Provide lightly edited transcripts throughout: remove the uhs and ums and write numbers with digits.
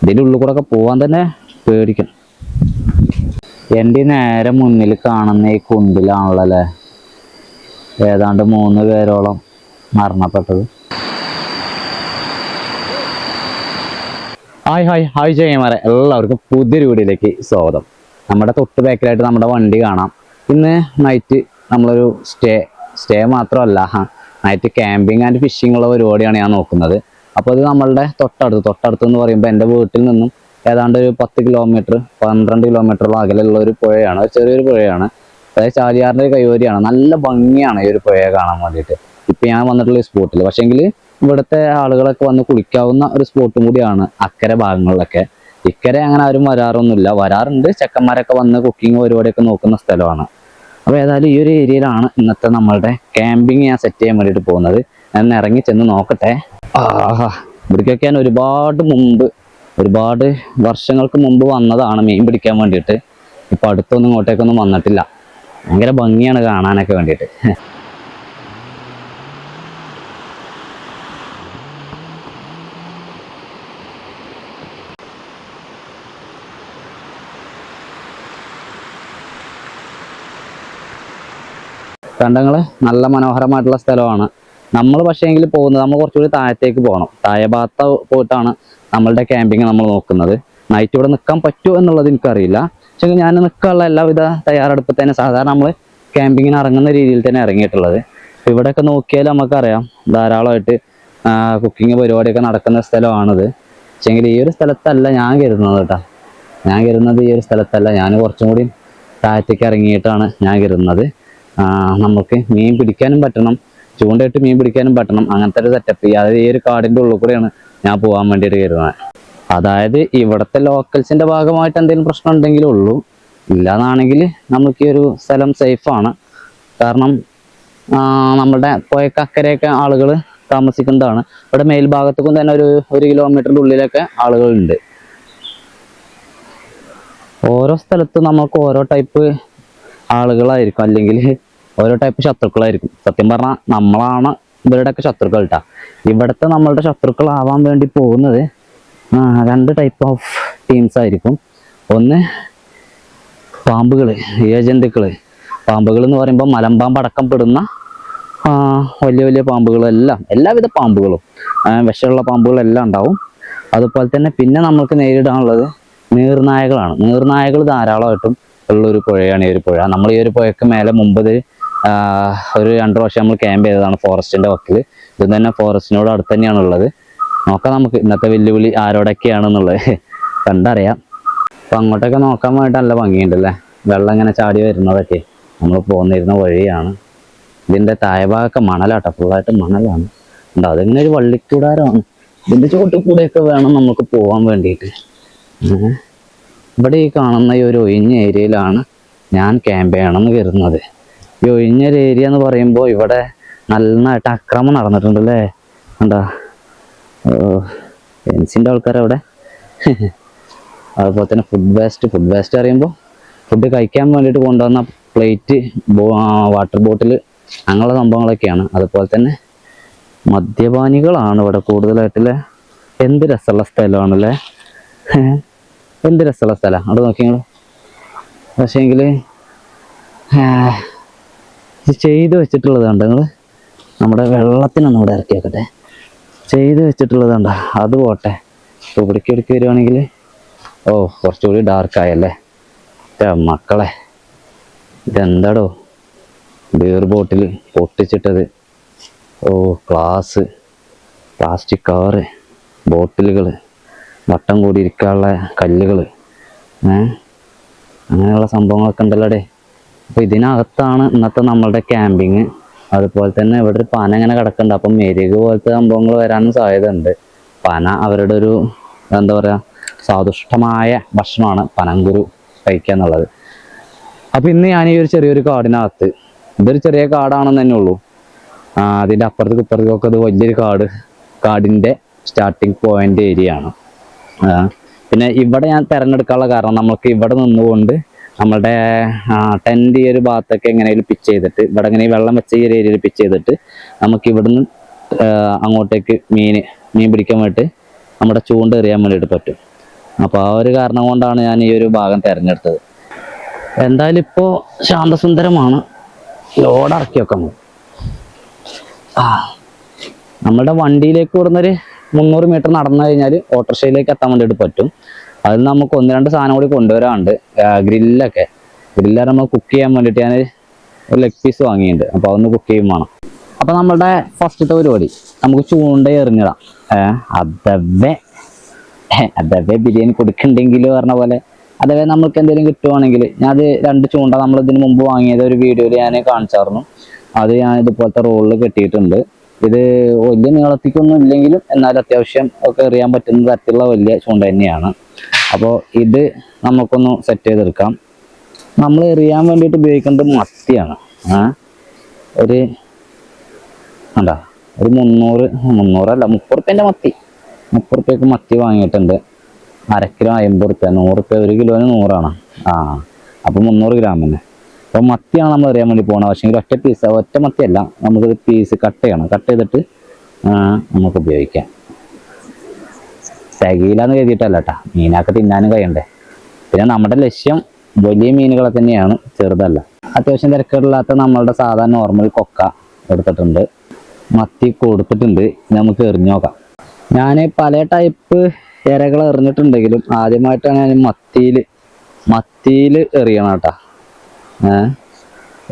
ഇതിൻ്റെ ഉള്ളിൽ കൂടെ ഒക്കെ പോകാൻ തന്നെ പേടിക്കണം. എൻ്റെ നേരെ മുന്നിൽ കാണുന്ന ഈ കുണ്ടിലാണല്ലോ അല്ലേ ഏതാണ്ട് 3 പേരോളം മരണപ്പെട്ടത്. ഹായ് ചെയ്യുമാരെ എല്ലാവർക്കും പുതിയൊരു വീഡിയോയിലേക്ക് സ്വാഗതം. നമ്മുടെ തൊട്ട് ബാക്കിലായിട്ട് നമ്മുടെ വണ്ടി കാണാം. ഇന്ന് നൈറ്റ് നമ്മളൊരു സ്റ്റേ മാത്രമല്ല, നൈറ്റ് ക്യാമ്പിങ് ആൻഡ് ഫിഷിംഗ് ഉള്ള പരിപാടിയാണ് ഞാൻ നോക്കുന്നത്. അപ്പോൾ ഇത് നമ്മളുടെ തൊട്ടടുത്ത് എന്ന് പറയുമ്പോൾ എൻ്റെ വീട്ടിൽ നിന്നും ഏതാണ്ട് ഒരു 10 കിലോമീറ്റർ 12 കിലോമീറ്ററോളം അകലെയുള്ള ഒരു പുഴയാണ്, ചെറിയൊരു പുഴയാണ്. അതായത് ചാലിയാറിൻ്റെ ഒരു കൈവരിയാണ്. നല്ല ഭംഗിയാണ് ഈ ഒരു പുഴയെ കാണാൻ വേണ്ടിയിട്ട്. ഇപ്പം ഞാൻ വന്നിട്ടുള്ള ഈ സ്പോട്ടിൽ പക്ഷേങ്കിൽ ഇവിടുത്തെ ആളുകളൊക്കെ വന്ന് കുളിക്കാവുന്ന ഒരു സ്പോട്ടും കൂടിയാണ് അക്കരെ ഭാഗങ്ങളിലൊക്കെ. ഇക്കരെ അങ്ങനെ ആരും വരാറൊന്നുമില്ല, വരാറുണ്ട് ചെക്കന്മാരൊക്കെ വന്ന് കുക്കിംഗ് പരിപാടിയൊക്കെ നോക്കുന്ന സ്ഥലമാണ്. അപ്പോൾ ഏതായാലും ഈ ഒരു ഏരിയയിലാണ് ഇന്നത്തെ നമ്മളുടെ ക്യാമ്പിങ് ഞാൻ സെറ്റ് ചെയ്യാൻ വേണ്ടിയിട്ട് പോകുന്നത്. ഞാൻ ഇറങ്ങി ചെന്ന് നോക്കട്ടെ. ഇവിടേക്കൊക്കെ ഞാൻ ഒരുപാട് വർഷങ്ങൾക്ക് മുമ്പ് വന്നതാണ് മീൻ പിടിക്കാൻ വേണ്ടിയിട്ട്. ഇപ്പം അടുത്തൊന്നും ഇങ്ങോട്ടേക്കൊന്നും വന്നിട്ടില്ല. ഭയങ്കര ഭംഗിയാണ് കാണാനൊക്കെ വേണ്ടിയിട്ട്. കണ്ടങ്ങള് നല്ല മനോഹരമായിട്ടുള്ള സ്ഥലമാണ്. നമ്മൾ പക്ഷേങ്കിൽ പോകുന്നത് നമ്മൾ കുറച്ചുകൂടി താഴത്തേക്ക് പോകണം. താഴെ ഭാഗത്ത് പോയിട്ടാണ് നമ്മളുടെ ക്യാമ്പിങ് നമ്മൾ നോക്കുന്നത്. നൈറ്റ് ഇവിടെ നിൽക്കാൻ പറ്റുമോ എന്നുള്ളത് എനിക്കറിയില്ല. പക്ഷേ ഞാൻ നിൽക്കാനുള്ള എല്ലാവിധ തയ്യാറെടുപ്പ് തന്നെ സാധാരണ നമ്മൾ ക്യാമ്പിങ്ങിന് ഇറങ്ങുന്ന രീതിയിൽ തന്നെ ഇറങ്ങിയിട്ടുള്ളത്. ഇവിടെയൊക്കെ നോക്കിയാൽ നമുക്കറിയാം ധാരാളമായിട്ട് കുക്കിംഗ് പരിപാടിയൊക്കെ നടക്കുന്ന സ്ഥലമാണിത്. പക്ഷേങ്കിൽ ഈ ഒരു സ്ഥലത്തല്ല ഞാൻ കരുതുന്നത് കേട്ടോ. ഞാൻ കരുതുന്നത് ഈ ഒരു സ്ഥലത്തല്ല. ഞാൻ കുറച്ചും കൂടി താഴത്തേക്ക് ഇറങ്ങിയിട്ടാണ് ഞാൻ കരുതുന്നത്. നമുക്ക് മീൻ പിടിക്കാനും പറ്റണം, ചൂണ്ടയിട്ട് മീൻ പിടിക്കാനും പറ്റണം. അങ്ങനത്തെ ഒരു സെറ്റപ്പ് അതായത് ഈ ഒരു കാടിൻ്റെ ഉള്ളിൽ കൂടെയാണ് ഞാൻ പോകാൻ വേണ്ടിയിട്ട് കരുതുന്നത്. അതായത് ഇവിടുത്തെ ലോക്കൽസിൻ്റെ ഭാഗമായിട്ട് എന്തെങ്കിലും പ്രശ്നം ഉണ്ടെങ്കിലേ ഉള്ളൂ. ഇല്ലാന്നാണെങ്കിൽ നമുക്ക് ഈ ഒരു സ്ഥലം സേഫാണ്. കാരണം നമ്മുടെ പുഴക്കക്കരെയൊക്കെ ആളുകൾ താമസിക്കുന്നതാണ്. ഇവിടെ മേൽഭാഗത്തേക്കും തന്നെ ഒരു കിലോമീറ്ററിൻ്റെ ഉള്ളിലൊക്കെ ആളുകളുണ്ട്. ഓരോ സ്ഥലത്തും നമുക്ക് ഓരോ ടൈപ്പ് ആളുകളായിരിക്കും, അല്ലെങ്കിൽ ഓരോ ടൈപ്പ് ശത്രുക്കളായിരിക്കും. സത്യം പറഞ്ഞാൽ നമ്മളാണ് ഇവരുടെയൊക്കെ ശത്രുക്കൾ കേട്ടോ. ഇവിടുത്തെ നമ്മളുടെ ശത്രുക്കളാവാൻ വേണ്ടി പോകുന്നത് 2 ടൈപ്പ് ഓഫ് ടീംസ് ആയിരിക്കും. ഒന്ന് പാമ്പുകൾ, ഇഴജന്തുക്കൾ. പാമ്പുകൾ എന്ന് പറയുമ്പോൾ മലമ്പാമ്പ് അടക്കം പെടുന്ന വലിയ പാമ്പുകളെല്ലാം, എല്ലാവിധ പാമ്പുകളും, വിഷമുള്ള പാമ്പുകളെല്ലാം ഉണ്ടാവും. അതുപോലെ തന്നെ പിന്നെ നമ്മൾക്ക് നേരിടാനുള്ളത് നീർനായകളാണ്. നീർനായകൾ ധാരാളമായിട്ടും ഉള്ളൊരു പുഴയാണ് ഈ ഒരു പുഴ. നമ്മൾ ഈ ഒരു പുഴയ്ക്ക് മേലെ മുമ്പ് ഒരു 2 പ്രാവശ്യം നമ്മൾ ക്യാമ്പ് ചെയ്തതാണ് ഫോറസ്റ്റിൻ്റെ വക്കിൽ. ഇത് തന്നെ ഫോറസ്റ്റിനോട് അടുത്ത് തന്നെയാണ് ഉള്ളത്. നോക്കാം നമുക്ക് ഇന്നത്തെ വെല്ലുവിളി ആരോടൊക്കെയാണെന്നുള്ളത് കണ്ടറിയാം. അപ്പം അങ്ങോട്ടൊക്കെ നോക്കാൻ വേണ്ടിയിട്ട് നല്ല ഭംഗിയുണ്ടല്ലേ. വെള്ളം ഇങ്ങനെ ചാടി വരുന്നതൊക്കെ നമ്മൾ പോന്നിരുന്ന വഴിയാണ്. ഇതിൻ്റെ താഴ്ഭാഗമൊക്കെ മണലാട്ടോ, ഫുള്ളായിട്ട് മണലാണ്. ഉണ്ടോ അതിങ്ങനെ ഒരു വള്ളിക്കൂടാരമാണ്. ഇതിൻ്റെ ചോട്ടിൽ കൂടെയൊക്കെ വേണം നമുക്ക് പോകാൻ വേണ്ടിയിട്ട്. ഇവിടെ ഈ കാണുന്ന ഈ ഒരു ഒഴിഞ്ഞ ഏരിയയിലാണ് ഞാൻ ക്യാമ്പ് ചെയ്യണമെന്ന് കരുതുന്നത്. ഈ ഒഴിഞ്ഞൊരു ഏരിയ എന്ന് പറയുമ്പോൾ ഇവിടെ നന്നായിട്ട് അക്രമം നടന്നിട്ടുണ്ടല്ലേ. എന്താ ഫെൻസിൻ്റെ ആൾക്കാരവിടെ. അതുപോലെ തന്നെ ഫുഡ് വേസ്റ്റ് അറിയുമ്പോൾ ഫുഡ് കഴിക്കാൻ വേണ്ടിയിട്ട് കൊണ്ടുവന്ന പ്ലേറ്റ്, വാട്ടർ ബോട്ടിൽ, അങ്ങനെയുള്ള സംഭവങ്ങളൊക്കെയാണ്. അതുപോലെ തന്നെ മദ്യപാനികളാണ് ഇവിടെ കൂടുതലായിട്ടല്ലേ. എന്ത് രസമുള്ള സ്ഥലമാണല്ലേ, എന്ത് രസമുള്ള സ്ഥലമാണ് അവിടെ നോക്കിങ്ങൾ. പക്ഷേങ്കിൽ ചെയ്ത് വെച്ചിട്ടുള്ളതുണ്ട് നിങ്ങൾ. നമ്മുടെ വെള്ളത്തിനൊന്നും ഇവിടെ ഇറക്കി വെക്കട്ടെ. ചെയ്ത് വെച്ചിട്ടുള്ളതുണ്ട്, അത് പോട്ടെ. ഇവിടേക്ക് വരുവാണെങ്കിൽ കുറച്ചുകൂടി ഡാർക്കായല്ലേ മക്കളെ. ഇതെന്താടോ ബീർ ബോട്ടിൽ പൊട്ടിച്ചിട്ടത്. പ്ലാസ്റ്റിക് കവറ്, ബോട്ടിലുകൾ, വട്ടം കൂടി ഇരിക്കാനുള്ള കല്ലുകൾ, അങ്ങനെയുള്ള സംഭവങ്ങളൊക്കെ ഉണ്ടല്ലോടെ. അപ്പോൾ ഇതിനകത്താണ് ഇന്നത്തെ നമ്മളുടെ ക്യാമ്പിങ്. അതുപോലെ തന്നെ ഇവിടെ ഒരു പന ഇങ്ങനെ കിടക്കുന്നുണ്ട്. അപ്പം മെരുക് പോലത്തെ സംഭവങ്ങൾ വരാനും സാധ്യത ഉണ്ട്. പന അവരുടെ ഒരു എന്താ പറയുക സ്വാദിഷ്ടമായ ഭക്ഷണമാണ് പനങ്കുരു കഴിക്കുക എന്നുള്ളത്. അപ്പോൾ ഇന്ന് ഞാൻ ഈ ഒരു ചെറിയൊരു കാടിനകത്ത്, ഇതൊരു ചെറിയ കാടാണെന്ന് തന്നെ ഉള്ളൂ. അതിൻ്റെ അപ്പുറത്തേക്ക് ഇപ്പുറത്തേക്കൊക്കെ ഇത് വലിയൊരു കാടിൻ്റെ സ്റ്റാർട്ടിങ് പോയിൻ്റ് ഏരിയ ആണ്. പിന്നെ ഇവിടെ ഞാൻ തിരഞ്ഞെടുക്കാനുള്ള കാരണം നമുക്ക് ഇവിടെ നിന്നുകൊണ്ട് നമ്മളുടെ ടെൻ്റ് ഈ ഒരു ഭാഗത്തൊക്കെ എങ്ങനെയും പിച്ച് ചെയ്തിട്ട്, ഇവിടെ ഇങ്ങനെ വെള്ളം വെച്ച ഈ ഒരു ഏരിയയിൽ പിച്ച് ചെയ്തിട്ട് നമുക്ക് ഇവിടുന്ന് അങ്ങോട്ടേക്ക് മീൻ പിടിക്കാൻ വേണ്ടിയിട്ട് നമ്മുടെ ചൂണ്ട എറിയാൻ വേണ്ടിയിട്ട് പറ്റും. അപ്പോൾ ആ ഒരു കാരണം കൊണ്ടാണ് ഞാൻ ഈ ഒരു ഭാഗം തിരഞ്ഞെടുത്തത്. എന്തായാലും ഇപ്പോൾ ശാന്തസുന്ദരമാണ്. ലോഡ് ഇറക്കി വെക്കാം. നമ്മുടെ വണ്ടിയിലേക്ക് കൊടുന്നൊരു 300 മീറ്റർ നടന്നു കഴിഞ്ഞാൽ ഓട്ടോറിക്ഷയിലേക്ക് എത്താൻ വേണ്ടിയിട്ട് പറ്റും. അതിൽ നമുക്ക് 1-2 സാധനം കൂടി കൊണ്ടുവരാറുണ്ട്. ഗ്രില്ലൊക്കെ നമ്മൾ കുക്ക് ചെയ്യാൻ വേണ്ടിയിട്ട് ഞാൻ ഒരു ലെഗ് പീസ് വാങ്ങിയിട്ടുണ്ട്. അപ്പോൾ അതൊന്ന് കുക്ക് ചെയ്യും വേണം. അപ്പോൾ നമ്മളുടെ ഫസ്റ്റത്തെ പരിപാടി നമുക്ക് ചൂണ്ട എറിഞ്ഞിടാം. അതവേ ബിരിയാണി കൊടുക്കണ്ടെങ്കിൽ പറഞ്ഞ പോലെ അതവേ നമുക്ക് എന്തെങ്കിലും കിട്ടുവാണെങ്കിൽ ഞാൻ അത് 2 ചൂണ്ട നമ്മൾ ഇതിന് മുമ്പ് വാങ്ങിയത് ഒരു വീഡിയോയിൽ ഞാൻ കാണിച്ചായിരുന്നു. അത് ഞാൻ ഇതുപോലത്തെ റോളിൽ കെട്ടിയിട്ടുണ്ട്. ഇത് വലിയ നീളത്തിക്കൊന്നും ഇല്ലെങ്കിലും എന്നാലും അത്യാവശ്യം ഒക്കെ എറിയാൻ പറ്റുന്ന തരത്തിലുള്ള വലിയ ചൂണ്ട തന്നെയാണ്. അപ്പോൾ ഇത് നമുക്കൊന്ന് സെറ്റ് ചെയ്തെടുക്കാം. നമ്മൾ എറിയാൻ വേണ്ടിയിട്ട് ഉപയോഗിക്കുന്നത് മത്തിയാണ്. ഒരു 300 അല്ല 30 റുപ്യേൻ്റെ മത്തി, 30 റുപ്യക്ക് മത്തി വാങ്ങിയിട്ടുണ്ട്. അര കിലോ 50 റുപ്യ, 100 റുപ്യ, 1 കിലോന് 100 അപ്പോൾ 300 ഗ്രാം തന്നെ. അപ്പോൾ മത്തിയാണ് നമ്മൾ എറിയാൻ വേണ്ടി പോകുന്നത്. പക്ഷേ ഒറ്റ മത്തിയല്ല, നമുക്കൊരു പീസ് കട്ട് ചെയ്യണം. കട്ട് ചെയ്തിട്ട് നമുക്ക് ഉപയോഗിക്കാം. തികയില്ലാന്ന് കരുതിയിട്ടല്ല കേട്ടോ, മീനൊക്കെ തിന്നാനും കഴിയണ്ടേ. പിന്നെ നമ്മുടെ ലക്ഷ്യം വലിയ മീനുകളെ തന്നെയാണ്, ചെറുതല്ല. അത്യാവശ്യം തിരക്കില്ലാത്ത നമ്മളുടെ സാധാരണ നോർമൽ കൊക്ക എടുത്തിട്ടുണ്ട്, മത്തി കൊടുത്തിട്ടുണ്ട്. നമുക്ക് എറിഞ്ഞു നോക്കാം. ഞാൻ പല ടൈപ്പ് ഇരകൾ എറിഞ്ഞിട്ടുണ്ടെങ്കിലും ആദ്യമായിട്ടാണ് ഞാൻ മത്തിയിൽ എറിയണം കേട്ടോ.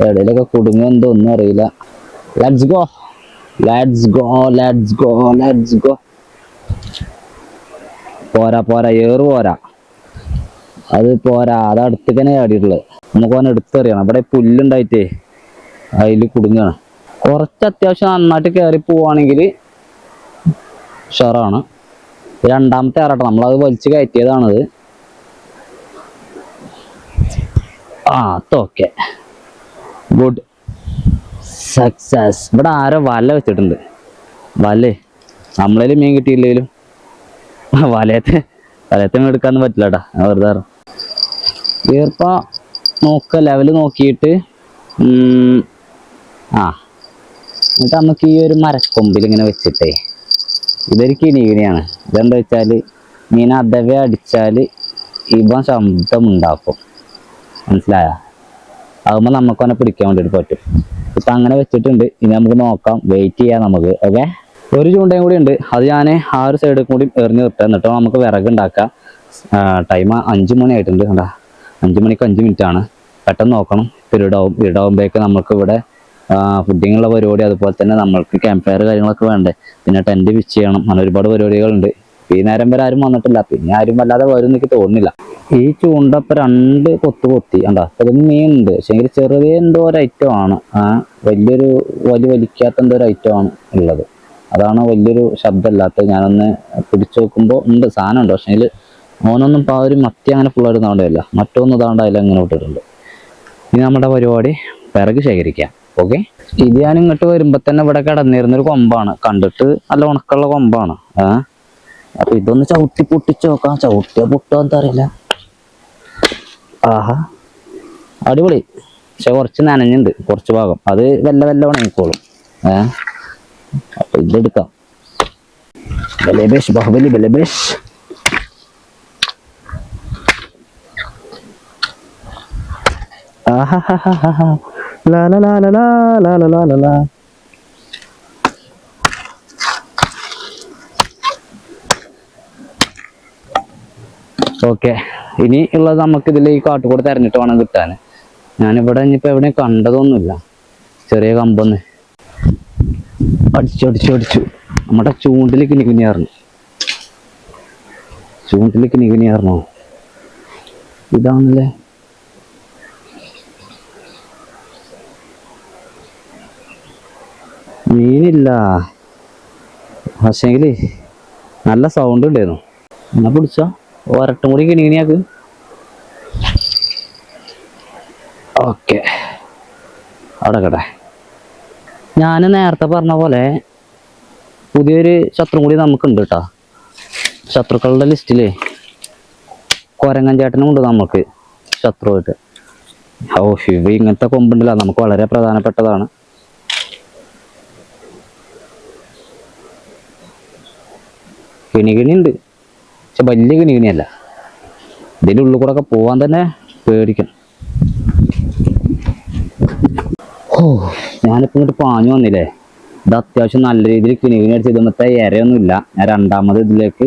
ഇടയിലൊക്കെ കുടുങ്ങും എന്തോ ഒന്നും അറിയില്ല. Let's go. പോരാ ഏറ് പോരാ, അത് പോരാ. അത് അടുത്തേക്കന്നെ ചാടിയിട്ടുള്ളത്. നമുക്ക് അവനെ എടുത്തെറിയണം. ഇവിടെ പുല്ലുണ്ടായിട്ടേ അതിൽ കുടുങ്ങാണ്. കുറച്ച് അത്യാവശ്യം നന്നായിട്ട് കയറി പോവാണെങ്കിൽ ഉഷാറാണ്. രണ്ടാമത്തെ ആറാട്ടോ, നമ്മളത് വലിച്ച് കയറ്റിയതാണത്. Okay, good, success. ഇവിടെ ആരോ വല വെച്ചിട്ടുണ്ട്. നമ്മളേലും മീൻ കിട്ടിയില്ലെങ്കിലും വലയത്തെ എടുക്കാനൊന്നും പറ്റില്ല കേട്ടാ. വെറുതെ ഈർപ്പ ലെവല് നോക്കിയിട്ട് എന്നിട്ട് നമുക്ക് ഈ ഒരു മരക്കൊമ്പിൽ ഇങ്ങനെ വെച്ചിട്ടേ, ഇതൊരു കിണിയാണ്. ഇതെന്താ വെച്ചാൽ മീൻ അഥവേ അടിച്ചാൽ ഇവൻ ശബ്ദം ഉണ്ടാക്കും, മനസ്സിലായ? ആകുമ്പോൾ നമുക്ക് അവനെ പിടിക്കാൻ വേണ്ടിയിട്ട് പറ്റും. ഇപ്പം അങ്ങനെ വെച്ചിട്ടുണ്ട്. ഇനി നമുക്ക് നോക്കാം, വെയിറ്റ് ചെയ്യാം നമുക്ക്. ഓക്കെ, ഒരു ചൂണ്ടയും കൂടി ഉണ്ട്. അത് ഞാൻ ആ ഒരു സൈഡിൽ കൂടി എറിഞ്ഞ് നിർത്താം. എന്നിട്ടോ നമുക്ക് വിറക് ഉണ്ടാക്കാം. ടൈം 5 മണി ആയിട്ടുണ്ട്. 5 മണിക്ക് 5 മിനിറ്റാണ്. പെട്ടെന്ന് നോക്കണം. ഇരുടാവുമ്പോഴേക്ക് നമുക്ക് ഇവിടെ ഫുഡിങ്ങുള്ള പരിപാടി, അതുപോലെ തന്നെ നമ്മൾക്ക് ക്യാമ്പ് ഫയർ കാര്യങ്ങളൊക്കെ വേണ്ടേ. പിന്നെ ടെൻറ്റ് പിച്ച് ചെയ്യണം. അങ്ങനെ ഒരുപാട് പരിപാടികളുണ്ട്. ഈ നേരം വരെ ആരും വന്നിട്ടില്ല, പിന്നെ ആരും വല്ലാതെ വരും എനിക്ക് തോന്നുന്നില്ല. ഈ ചൂണ്ട ഇപ്പം 2 കൊത്തി അതൊരു മീനുണ്ട്. പക്ഷേ എങ്കിൽ ചെറിയ എന്തോ ഒരു ഐറ്റം ആണ്. വലിയൊരു വലിക്കാത്ത എന്തോ ഒരു ഐറ്റം ആണ് ഉള്ളത്. അതാണ് വലിയൊരു ശബ്ദമില്ലാത്തത്. ഞാനൊന്ന് പിടിച്ചു നോക്കുമ്പോൾ ഉണ്ട്, സാധനം ഉണ്ട്. പക്ഷേ എങ്കിൽ ഓനൊന്നും ഇപ്പോൾ ഒരു മത്തി അങ്ങനെ ഫുള്ളായിട്ട് താണ്ടല്ല, മറ്റൊന്നും താണ്ട അതിൽ അങ്ങനെ വിട്ടിട്ടുണ്ട്. ഇനി നമ്മുടെ പരിപാടി വിറക് ശേഖരിക്കാം. ഓക്കെ, ഇത് ഞാൻ ഇങ്ങോട്ട് വരുമ്പോൾ തന്നെ ഇവിടെ കിടന്നിരുന്നൊരു കൊമ്പാണ്. കണ്ടിട്ട് നല്ല ഉണക്കമുള്ള കൊമ്പാണ്. അപ്പൊ ഇതൊന്ന് ചവിട്ടി പൊട്ടിച്ച് നോക്കാം. ചവിട്ടിയോ പൊട്ടോ എന്താ അറിയില്ല. അടിപൊളി. പക്ഷെ കുറച്ച് നനഞ്ഞുണ്ട് കുറച്ച് ഭാഗം. അത് വല്ല ഉണങ്ങിക്കോളും. അപ്പൊ ഇതെടുക്കാം. ബാഹുബലി ബലബേഷ്. ഓക്കെ, ഇനി ഉള്ളത് നമുക്ക് ഇതിൽ ഈ കാട്ടുകൂടെ തെരഞ്ഞിട്ട് വേണം കിട്ടാൻ. ഞാനിവിടെ ഇനിയിപ്പോൾ എവിടെയും കണ്ടതൊന്നുമില്ല. ചെറിയ കമ്പൊന്ന് അടിച്ചു നമ്മുടെ ചൂണ്ടിലേക്ക് നികുനിയായിരുന്നു. ഇതാണല്ലേ. മീനില്ല, പക്ഷേങ്കില് നല്ല സൗണ്ട് ഉണ്ടായിരുന്നു. എന്നാ പിടിച്ചോ, ഒരട്ടും കൂടി കിണിയാക്ക്. ഓക്കെ, അവിടെ കേട്ടെ. ഞാൻ നേരത്തെ പറഞ്ഞ പോലെ പുതിയൊരു ശത്രു കൂടി നമുക്കുണ്ട് കേട്ടോ. ശത്രുക്കളുടെ ലിസ്റ്റില് കൊരങ്ങൻ ചേട്ടനും ഉണ്ട് നമുക്ക് ശത്രുവായിട്ട്. ഇങ്ങനത്തെ കൊമ്പുണ്ടല്ലോ, നമുക്ക് വളരെ പ്രധാനപ്പെട്ടതാണ്. കിണി ഉണ്ട്, പക്ഷെ വലിയ കിണിയല്ല. ഇതിൻ്റെ ഉള്ളിൽ കൂടെ ഒക്കെ പോവാൻ തന്നെ പേടിക്കണം. ഓ, ഞാനിപ്പോൾ ഇങ്ങോട്ട് പാഞ്ഞു വന്നില്ലേ. ഇത് അത്യാവശ്യം നല്ല രീതിയിൽ കിണികിനി അടിച്ച് ഇതുമത്തെ ഇരയൊന്നുമില്ല. ഞാൻ രണ്ടാമത് ഇതിലേക്ക്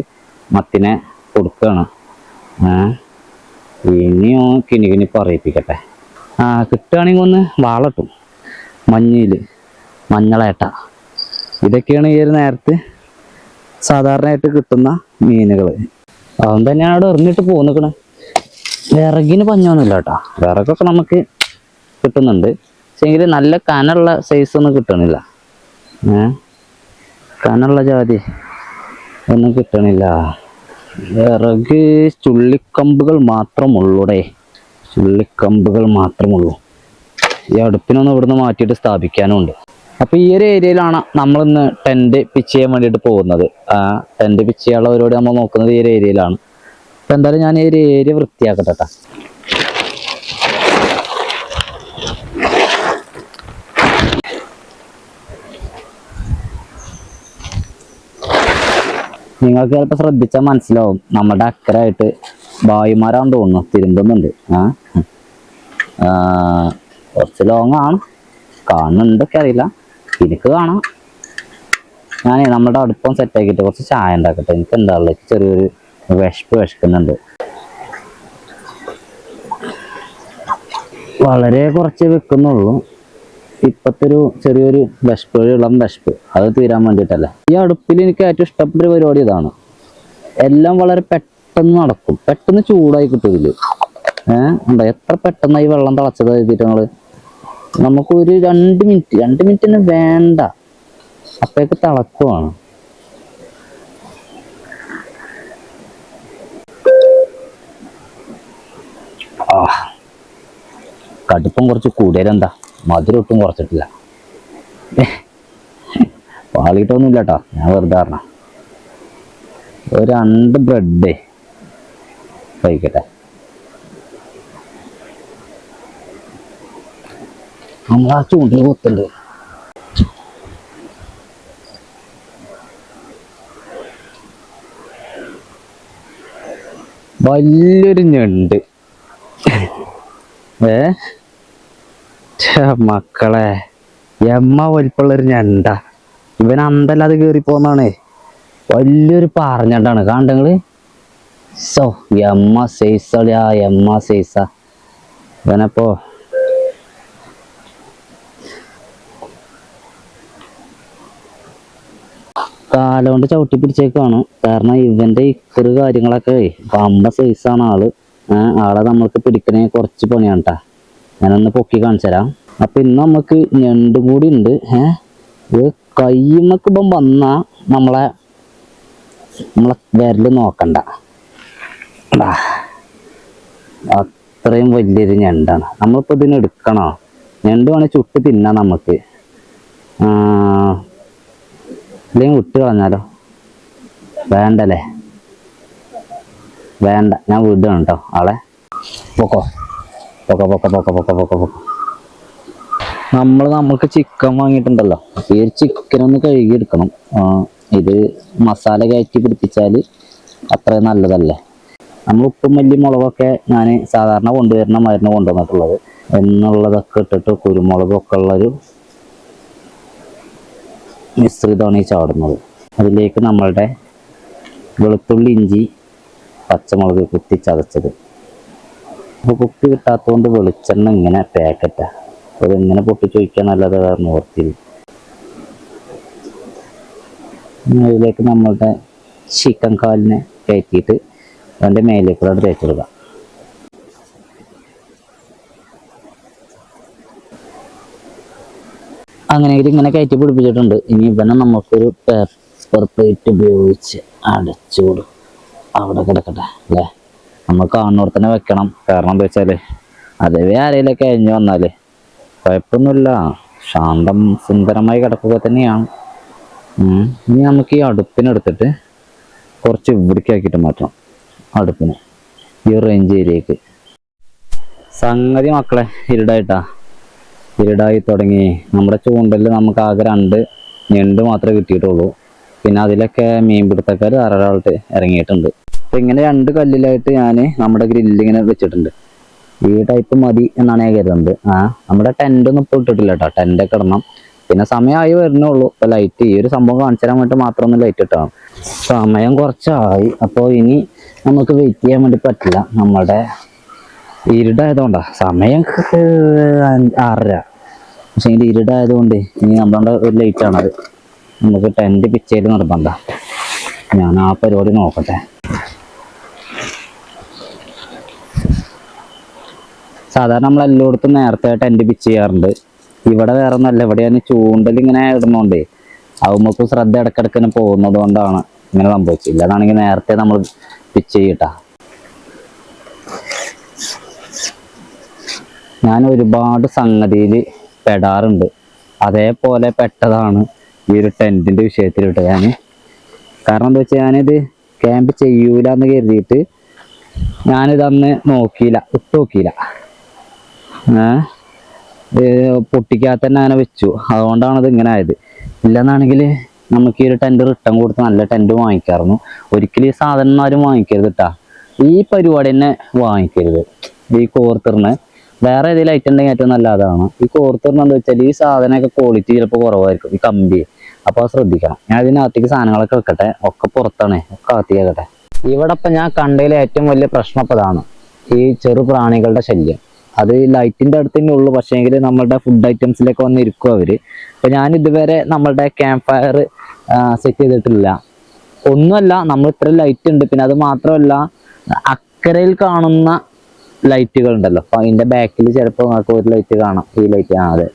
മത്തിനെ കൊടുക്കുകയാണ്. ഇനിയോ കിണികിനി പറയിപ്പിക്കട്ടെ. കിട്ടുകയാണെങ്കിൽ ഒന്ന് വാളട്ടും. മഞ്ഞളേട്ട ഇതൊക്കെയാണ് ഈ ഒരു നേരത്ത് സാധാരണയായിട്ട് കിട്ടുന്ന മീനുകൾ. അവൻ തന്നെയാണ് അവിടെ എറിഞ്ഞിട്ട് പോന്നിക്കണേ. വിറകിന് പഞ്ഞൊന്നുമില്ല കേട്ടോ. വിറകൊക്കെ നമുക്ക് കിട്ടുന്നുണ്ട്, പക്ഷെങ്കിൽ നല്ല കനുള്ള സൈസ് ഒന്നും കിട്ടണില്ല. കനുള്ള ജാതി ഒന്നും കിട്ടണില്ല. വിറക് ചുള്ളിക്കമ്പുകൾ മാത്രമുള്ളൂടെ, ചുള്ളിക്കമ്പുകൾ മാത്രമുള്ളൂ. ഈ അടുപ്പിനൊന്നും ഇവിടുന്ന് മാറ്റിയിട്ട് സ്ഥാപിക്കാനും ഉണ്ട്. അപ്പൊ ഈ ഒരു ഏരിയയിലാണ് നമ്മളിന്ന് ടെന്റ് പിച്ച് ചെയ്യാൻ വേണ്ടിയിട്ട് പോകുന്നത്. ടെന്റ് പിച്ച് ചെയ്യാനുള്ള പരിപാടി നമ്മൾ നോക്കുന്നത് ഈ ഒരു ഏരിയയിലാണ്. അപ്പൊ എന്തായാലും ഞാൻ ഈ ഒരു ഏരിയ വൃത്തിയാക്കട്ടെ. നിങ്ങൾക്ക് ചിലപ്പോൾ ശ്രദ്ധിച്ചാൽ മനസ്സിലാവും, നമ്മുടെ അക്കരായിട്ട് ഭായിമാരാണെന്ന് തോന്നുന്നു തിരുമ്പുന്നുണ്ട്. കുറച്ച് ലോങ് ആണ്, കാണുന്നുണ്ടൊക്കെ അറിയില്ല, എനിക്ക് കാണാം. ഞാനേ നമ്മുടെ അടുപ്പം സെറ്റാക്കിയിട്ട് കുറച്ച് ചായ ഉണ്ടാക്കട്ടെ. എനിക്ക് എന്താ ചെറിയൊരു വിശക്കുന്നുണ്ട്. വളരെ കുറച്ച് വെക്കുന്നുള്ളൂ. ഇപ്പോഴത്തെ ഒരു ചെറിയൊരു ഇളം വിശപ്പ് അത് തീരാൻ വേണ്ടിയിട്ടല്ലേ. ഈ അടുപ്പിൽ എനിക്ക് ഏറ്റവും ഇഷ്ടപ്പെട്ട ഒരു പരിപാടി ഇതാണ്. എല്ലാം വളരെ പെട്ടെന്ന് നടക്കും, പെട്ടെന്ന് ചൂടായി കിട്ടും ഇതില്. എന്താ എത്ര പെട്ടെന്നായി വെള്ളം തിളച്ചത് എഴുതിയിട്ട് ഞങ്ങള്. നമുക്കൊരു 2 മിനിറ്റിന് വേണ്ട, അപ്പോഴേക്ക് തിളക്കുവാണ്. കടുപ്പം കുറച്ച് കൂടിയാലെന്താ, മധുരം ഒട്ടും കുറച്ചിട്ടില്ല. പാളിയിട്ടൊന്നുമില്ല കേട്ടോ, ഞാൻ വെറുതെ പറഞ്ഞ. ഒരു 2 ബ്രെഡ് കഴിക്കട്ടെ. നമ്മളാ ചൂണ്ടിൽ കൊത്തുണ്ട്. വലിയൊരു ഞണ്ട്. മക്കളെ, വലിപ്പമുള്ളൊരു ഞണ്ട. ഇവൻ അന്തല്ലാതെ കയറി പോന്നാണ്. വലിയൊരു പാറഞ്ഞണ്ടാണ് കണ്ടങ്ങള്. സൈസാ ഇവനപ്പോ കാലുകൊണ്ട് ചവിട്ടി പിടിച്ചേക്കാണ്. കാരണം ഇവന്റെ ഇക്കറ് കാര്യങ്ങളൊക്കെ പമ്പ സൈസാണ് ആള്. ആളെ നമ്മൾക്ക് പിടിക്കണേ കുറച്ച് പണിയാണ് കേട്ടാ. ഞാനൊന്ന് പൊക്കി കാണിച്ചു തരാം. അപ്പൊ ഇന്ന് നമുക്ക് ഞണ്ടും കൂടി ഉണ്ട്. ഇത് കയ്യുമ്മക്ക് ഇപ്പം വന്നാ നമ്മളെ വിരല് നോക്കണ്ട, അത്രയും വലിയൊരു ഞണ്ടാണ്. നമ്മളിപ്പോ ഇതിന് എടുക്കണോ? ഞണ്ട് വേണേൽ ചുട്ട് തിന്നാം നമുക്ക്. അല്ലെങ്കിൽ വിട്ട് കളഞ്ഞാലോ? വേണ്ടല്ലേ, വേണ്ട, ഞാൻ വിടുകയാണ് കേട്ടോ ആളെ. പൊക്കോ. നമ്മൾക്ക് ചിക്കൻ വാങ്ങിയിട്ടുണ്ടല്ലോ. ഈ ഒരു ചിക്കൻ ഒന്ന് കഴുകി എടുക്കണം. ഇത് മസാല കയറ്റി പിടിപ്പിച്ചാൽ അത്രയും നല്ലതല്ലേ. നമ്മൾ ഉപ്പും മല്ലി മുളകൊക്കെ ഞാൻ സാധാരണ കൊണ്ടുവരുന്ന മരുന്ന് കൊണ്ടുവന്നിട്ടുള്ളത് എന്നുള്ളതൊക്കെ ഇട്ടിട്ട് കുരുമുളകൊക്കെ ഉള്ളൊരു മിശ്രിതമാണ് ഈ ചാടുന്നത്. അതിലേക്ക് നമ്മളുടെ വെളുത്തുള്ളി, ഇഞ്ചി, പച്ചമുളക് കുത്തി ചതച്ചത്. അപ്പോൾ കുത്തി കിട്ടാത്തതുകൊണ്ട് വെളിച്ചെണ്ണ ഇങ്ങനെ പാക്കറ്റാ. അത് ഇങ്ങനെ പൊട്ടിച്ചൊഴിക്കാൻ നല്ലത് നിവർത്തിയില്ല. അതിലേക്ക് നമ്മളുടെ ചിക്കൻ കാലിനെ കയറ്റിയിട്ട് അതിൻ്റെ മേലേക്കൂടെ തേച്ചെടുക്കുക. അങ്ങനെ ഇങ്ങനെ കയറ്റി പിടിപ്പിച്ചിട്ടുണ്ട്. ഇനി ഇവനെ നമുക്കൊരു പേപ്പർ പ്ലേറ്റ് ഉപയോഗിച്ച് അടച്ചുകൊടുക്കും. അവിടെ കിടക്കട്ടെ അല്ലേ. നമ്മൾ കാണുന്നോടെ തന്നെ വെക്കണം. കാരണം എന്താ വെച്ചാൽ അതേ ആരെയിലൊക്കെ അഴിഞ്ഞു വന്നാൽ കുഴപ്പമൊന്നുമില്ല, ശാന്തം സുന്ദരമായി കിടക്കുക തന്നെയാണ്. ഇനി നമുക്ക് ഈ അടുപ്പിനെടുത്തിട്ട് കുറച്ച് ഇവിടേക്കാക്കിയിട്ട് മാറ്റണം. അടുപ്പിന് ഈ റേഞ്ച് ഏരിയക്ക്. സംഗതി മക്കളെ ഇരുടായി തുടങ്ങി. നമ്മുടെ ചൂണ്ടലിൽ നമുക്ക് ആകെ 2 ഞണ്ട് മാത്രമേ കിട്ടിയിട്ടുള്ളൂ. പിന്നെ അതിലൊക്കെ മീൻപിടുത്തക്കാർ ധാരാളമായിട്ട് ഇറങ്ങിയിട്ടുണ്ട്. അപ്പൊ ഇങ്ങനെ 2 കല്ലിലായിട്ട് ഞാൻ നമ്മുടെ ഗ്രില്ല് ഇങ്ങനെ വെച്ചിട്ടുണ്ട്. ഈ ടൈപ്പ് മതി എന്നാണ് ഞാൻ കരുതുന്നത്. നമ്മുടെ ടെന്റ് ഒന്നും ഇപ്പോൾ ഇട്ടിട്ടില്ല കേട്ടോ, ടെന്റൊക്കെ ഇടണം. പിന്നെ സമയമായി വരുന്നുള്ളൂ. ഇപ്പൊ ലൈറ്റ് ഈ ഒരു സംഭവം കാണിച്ചു തരാൻ വേണ്ടി മാത്രം ഒന്ന് ലൈറ്റ് ഇട്ടാണ്. സമയം കുറച്ചായി. അപ്പോൾ ഇനി നമുക്ക് വെയിറ്റ് ചെയ്യാൻ വേണ്ടി പറ്റില്ല. നമ്മുടെ ഇരുടായതുകൊണ്ടാ, സമയം 6:30, പക്ഷെ ഇതിൻ്റെ ഇരുടായതുകൊണ്ട് ഇനി നമ്മളുടെ ഒരു ലൈറ്റ് ആണത്. നമുക്ക് ടെന്റ് പിച്ച് ചെയ്ത് നിർബന്ധ. ഞാൻ ആ പരിപാടി നോക്കട്ടെ. സാധാരണ നമ്മൾ എല്ലായിടത്തും നേരത്തെ ടെന്റ് പിച്ച് ചെയ്യാറുണ്ട്. ഇവിടെ വേറെ ഒന്നല്ല, ഇവിടെ ഞാൻ ചൂണ്ടൽ ഇങ്ങനെ ഇടുന്നോണ്ടേ ആവുമ്പോൾ ശ്രദ്ധ ഇടക്കിടക്കിന് പോകുന്നത് കൊണ്ടാണ് ഇങ്ങനെ സംഭവിച്ചില്ല. അതാണെങ്കിൽ നേരത്തെ നമ്മൾ പിച്ച് ചെയ്യട്ടാ. ഞാൻ ഒരുപാട് സംഗതിയിൽ പെടാറുണ്ട്, അതേപോലെ പെട്ടതാണ് ഈ ഒരു ടെന്റിന്റെ വിഷയത്തിലിട്ട് ഞാൻ. കാരണം എന്താ വെച്ചാൽ ഞാനിത് ക്യാമ്പ് ചെയ്യൂല എന്ന് കരുതിയിട്ട് ഞാനിതന്ന് നോക്കിയില്ല, ഇട്ട് നോക്കിയില്ല. പൊട്ടിക്കാത്ത തന്നെ അങ്ങനെ വെച്ചു. അതുകൊണ്ടാണ് ഇത് ഇങ്ങനെ ആയത്. ഇല്ലെന്നാണെങ്കിൽ നമുക്ക് ഈ ഒരു ടെന്റ് റിട്ടേൺ കൊടുത്ത് നല്ല ടെന്റ് വാങ്ങിക്കാറുന്നു. ഒരിക്കലും ഈ സാധനം ആരും വാങ്ങിക്കരുത് കേട്ടാ. ഈ പരിപാടി തന്നെ വാങ്ങിക്കരുത്. ഈ കോർത്തിറിന് വേറെ ഏതെങ്കിലും ഐറ്റം ഉണ്ടെങ്കിൽ ഏറ്റവും നല്ല അതാണ്. ഈ കോർത്തിറിന് എന്താ വെച്ചാൽ ഈ സാധനമൊക്കെ ക്വാളിറ്റി ചിലപ്പോൾ കുറവായിരിക്കും, ഈ കമ്പി. അപ്പോൾ ശ്രദ്ധിക്കണം. ഞാൻ ഇതിനകത്തേക്ക് സാധനങ്ങളൊക്കെ വെക്കട്ടെ. ഒക്കെ പുറത്താണ്, ഒക്കെ അകത്തേക്ക് വെക്കട്ടെ. ഇവിടെ ഇപ്പം ഞാൻ കണ്ടതിൽ ഏറ്റവും വലിയ പ്രശ്നം ഇപ്പോൾ അതാണ്, ഈ ചെറു പ്രാണികളുടെ ശല്യം. അത് ലൈറ്റിന്റെ അടുത്ത് തന്നെ ഉള്ളു, പക്ഷേങ്കിൽ നമ്മളുടെ ഫുഡ് ഐറ്റംസിലേക്ക് വന്ന് ഇരിക്കും അവര്. അപ്പൊ ഞാൻ ഇതുവരെ നമ്മളുടെ ക്യാമ്പ് ഫയർ സെറ്റ് ചെയ്തിട്ടില്ല. ഒന്നുമല്ല, നമ്മൾ ഇത്ര ലൈറ്റ് ഉണ്ട്. പിന്നെ അത് മാത്രമല്ല, അക്കരയിൽ കാണുന്ന ലൈറ്റുകൾ ഉണ്ടല്ലോ, അപ്പൊ അതിന്റെ ബാക്കിൽ ചിലപ്പോൾ നമുക്ക് ഒരു ലൈറ്റ് കാണാം. ഈ ലൈറ്റ് അതെ,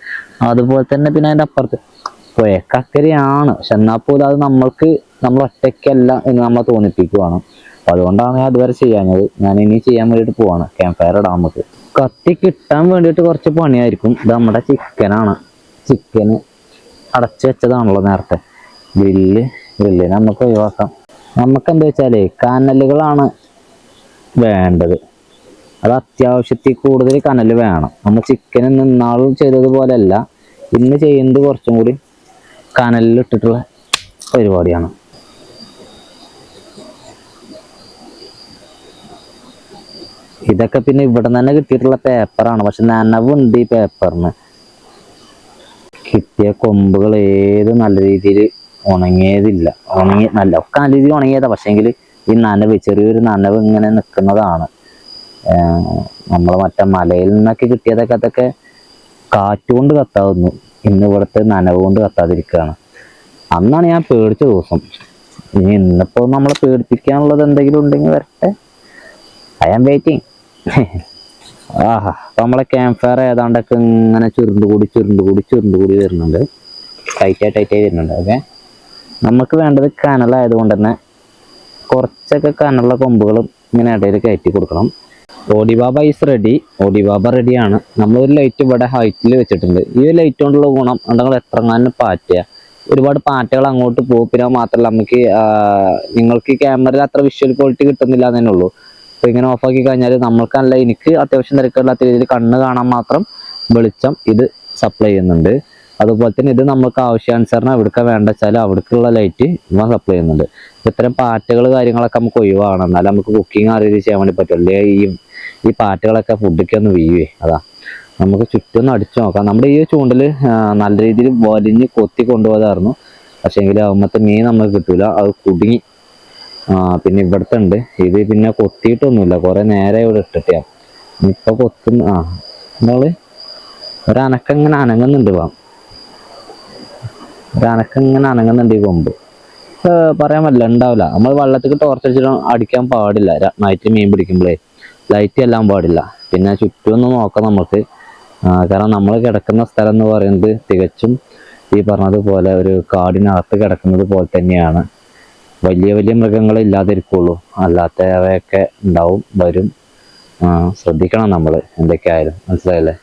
അതുപോലെ തന്നെ പിന്നെ അതിന്റെ അപ്പുറത്ത് പുഴക്കക്കരയാണ്. പക്ഷെ എന്നാൽ പോലും അത് നമ്മൾ ഒറ്റയ്ക്കല്ല എന്ന് നമ്മളെ തോന്നിപ്പിക്കുവാണ്. അപ്പൊ അതുകൊണ്ടാണ് ഞാൻ അതുവരെ ചെയ്യാഞ്ഞത്. ഞാൻ ഇനി ചെയ്യാൻ വേണ്ടിയിട്ട് പോവാണ്. ക്യാമ്പ് ഫയർ ഇടാൻ നമുക്ക് കത്തി കിട്ടാൻ വേണ്ടിയിട്ട് കുറച്ച് പണിയായിരിക്കും. ഇത് നമ്മുടെ ചിക്കനാണ്. ചിക്കന് അടച്ചു വെച്ചതാണല്ലോ നേരത്തെ. ഗ്രില്ലിനെ നമുക്ക് ഒഴിവാക്കാം. നമുക്ക് എന്താ വെച്ചാലേ കനലുകളാണ് വേണ്ടത്. അത് അത്യാവശ്യത്തിൽ കൂടുതൽ കനൽ വേണം. നമ്മൾ ചിക്കൻ ഇന്നാളും ചെയ്തതുപോലെയല്ല, ഇന്ന് ചെയ്യുന്നത് കുറച്ചും കൂടി കനലിൽ ഇട്ടിട്ടുള്ള പരിപാടിയാണ്. ഇതൊക്കെ പിന്നെ ഇവിടെ തന്നെ കിട്ടിയിട്ടുള്ള പേപ്പറാണ്, പക്ഷെ നനവുണ്ട് ഈ പേപ്പറിന്. കിട്ടിയ കൊമ്പുകൾ ഏത് നല്ല രീതിയിൽ ഉണങ്ങിയതില്ല. നല്ല ഒക്കെ നല്ല രീതിയിൽ ഉണങ്ങിയതാ, പക്ഷേങ്കിൽ ഈ നനവ്, ചെറിയൊരു നനവ് ഇങ്ങനെ നിൽക്കുന്നതാണ്. നമ്മൾ മറ്റേ മലയിൽ നിന്നൊക്കെ കിട്ടിയതൊക്കെ അതൊക്കെ കാറ്റുകൊണ്ട് കത്താവുന്നു. ഇന്ന് ഇവിടുത്തെ നനവ് കൊണ്ട് കത്താതിരിക്കുകയാണ്. അന്നാണ് ഞാൻ പേടിച്ച ദിവസം. ഇനി ഇന്നിപ്പോൾ നമ്മളെ പേടിപ്പിക്കാനുള്ളത് എന്തെങ്കിലും ഉണ്ടെങ്കിൽ വരട്ടെ. I am waiting. അപ്പൊ നമ്മളെ ക്യാമ്പ് ഫയർ ഏതാണ്ടൊക്കെ ഇങ്ങനെ ചുരുണ്ടുകൂടി വരുന്നുണ്ട്. ടൈറ്റായി വരുന്നുണ്ട്. ഓക്കെ, നമുക്ക് വേണ്ടത് കനലായതുകൊണ്ട് തന്നെ കുറച്ചൊക്കെ കനലുള്ള കൊമ്പുകളും ഇങ്ങനെ ഇടയിൽ കയറ്റി കൊടുക്കണം. ഓഡിബാബ ഈസ് റെഡി. ഓഡിബാബ റെഡിയാണ്. നമ്മളൊരു ലൈറ്റ് ഇവിടെ ഹൈറ്റിൽ വെച്ചിട്ടുണ്ട്. ഈ ഒരു ലൈറ്റ് കൊണ്ടുള്ള ഗുണം ഉണ്ടെങ്കിൽ എത്രങ്ങാനും പാറ്റുക, ഒരുപാട് പാറ്റകൾ അങ്ങോട്ട് പോകും. പിന്നെ മാത്രമല്ല, നമുക്ക് നിങ്ങൾക്ക് ഈ ക്യാമറയിൽ അത്ര വിഷ്വൽ ക്വാളിറ്റി കിട്ടുന്നില്ല എന്നേ ഉള്ളൂ. അപ്പോൾ ഇങ്ങനെ ഓഫാക്കി കഴിഞ്ഞാൽ നമ്മൾക്കല്ല, എനിക്ക് അത്യാവശ്യം തിരക്കില്ലാത്ത രീതിയിൽ കണ്ണ് കാണാൻ മാത്രം വെളിച്ചം ഇത് സപ്ലൈ ചെയ്യുന്നുണ്ട്. അതുപോലെ തന്നെ ഇത് നമുക്ക് ആവശ്യാനുസരണം എവിടേക്ക് വേണ്ട വെച്ചാൽ അവിടേക്കുള്ള ലൈറ്റ് ഇവ സപ്ലൈ ചെയ്യുന്നുണ്ട്. ഇത്തരം പാറ്റകൾ കാര്യങ്ങളൊക്കെ നമുക്ക് ഒഴിവാണ്, എന്നാലും നമുക്ക് കുക്കിംഗ് ആ രീതിയിൽ ചെയ്യാൻ വേണ്ടി പറ്റുമല്ലേ. ഈ പാറ്റകളൊക്കെ ഫുഡൊക്കെ ഒന്ന് വീഴുവേ. അതാ നമുക്ക് ചുറ്റും അടിച്ചു നോക്കാം. നമ്മുടെ ഈ ചൂണ്ടൽ നല്ല രീതിയിൽ വലിഞ്ഞ് കൊത്തി കൊണ്ടുപോകാതായിരുന്നു. പക്ഷേ എങ്കിൽ ആവുമ്പത്തെ മീൻ നമുക്ക് കിട്ടൂല, അത് കുടുങ്ങി. പിന്നെ ഇവിടുത്തെ ഉണ്ട്, ഇത് പിന്നെ കൊത്തിയിട്ടൊന്നുമില്ല, കുറെ നേരെ ഇവിടെ ഇട്ടിട്ടാ. ഇപ്പൊ കൊത്തുന്ന നമ്മള് ഒരനക്കങ്ങനെ അനങ്ങുന്നുണ്ട്. ഒരനക്കങ്ങനെ അനങ്ങുന്നുണ്ട് ഈ കൊമ്പ്. പറയാൻ പറ്റില്ല, ഉണ്ടാവില്ല. നമ്മൾ വെള്ളത്തിൽ ടോർച്ചടിച്ചിട്ട് അടിക്കാൻ പാടില്ല. നൈറ്റ് മീൻ പിടിക്കുമ്പോഴേ ലൈറ്റ് എല്ലാം പാടില്ല. പിന്നെ ചുറ്റുമൊന്നും നോക്കാം നമുക്ക്. കാരണം നമ്മൾ കിടക്കുന്ന സ്ഥലം എന്ന് പറയുന്നത് തികച്ചും ഈ പറഞ്ഞതുപോലെ ഒരു കാടിനകത്ത് കിടക്കുന്നത് പോലെ തന്നെയാണ്. വലിയ മൃഗങ്ങൾ ഇല്ലാതിരിക്കുള്ളൂ, അല്ലാത്തവയൊക്കെ ഉണ്ടാവും, വരും. ശ്രദ്ധിക്കണം നമ്മൾ എന്തൊക്കെയായാലും. മനസ്സിലായല്ലേ?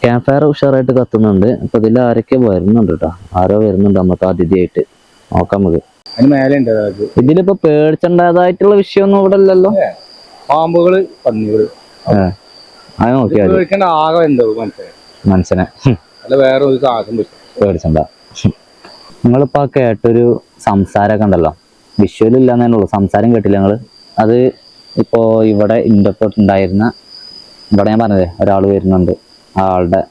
ക്യാമ്പ് ഫയർ ഉഷാറായിട്ട് കത്തുന്നുണ്ട്. അപ്പൊ ഇതിൽ ആരൊക്കെ വരുന്നുണ്ട് കേട്ടോ, ആരോ വരുന്നുണ്ട് നമുക്ക് അതിഥിയായിട്ട്. നോക്കാം നമുക്ക്. ഇതിലിപ്പോ പേടിച്ചേണ്ടതായിട്ടുള്ള വിഷയമൊന്നും ഇവിടെ ഇല്ലല്ലോ. പാമ്പുകള്, പന്നികള്, അത് നോക്കിയാൽ മനസ്സിനെ വേറെ ഒരു സാധനം പേടിച്ചണ്ട. നിങ്ങളിപ്പോ കേട്ടൊരു സംസാരമൊക്കെ ഉണ്ടല്ലോ, വിഷ്വൽ ഇല്ലാന്നേ ഉള്ളൂ, സംസാരം കേട്ടില്ല നിങ്ങള്? അത് ഇപ്പോൾ ഇവിടെ ഇൻ്റെപ്പോൾ ഉണ്ടായിരുന്ന ഇവിടെ ഞാൻ പറഞ്ഞത് ഒരാൾ വരുന്നുണ്ട്, ആ ആളുടെ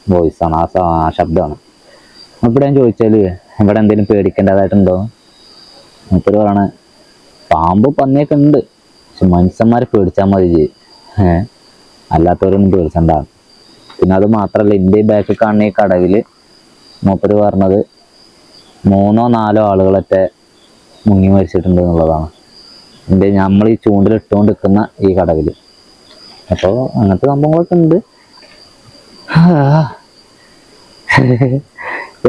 വോയിസാണ്, ആ ശബ്ദമാണ്. അപ്പോൾ ഞാൻ ചോദിച്ചാൽ ഇവിടെ എന്തെങ്കിലും പേടിക്കേണ്ടതായിട്ടുണ്ടോ? മൂപ്പര് പറയാണ് പാമ്പ് പന്നിയൊക്കെ ഉണ്ട്, പക്ഷെ മനുഷ്യന്മാരെ പേടിച്ചാൽ മതി, അല്ലാത്തവരൊന്നും പേടിച്ചണ്ടാണ്. പിന്നെ അത് മാത്രമല്ല, എൻ്റെ ബാക്കിൽ കാണുന്ന ഈ കടവിൽ മൂപ്പര് പറഞ്ഞത് 3-4 ആളുകളൊക്കെ മുങ്ങി മരിച്ചിട്ടുണ്ട് എന്നുള്ളതാണ്. നമ്മൾ ഈ ചൂണ്ടിലിട്ടുകൊണ്ട് നിൽക്കുന്ന ഈ കടവിൽ. അപ്പോൾ അങ്ങനത്തെ സംഭവങ്ങളൊക്കെ ഉണ്ട്.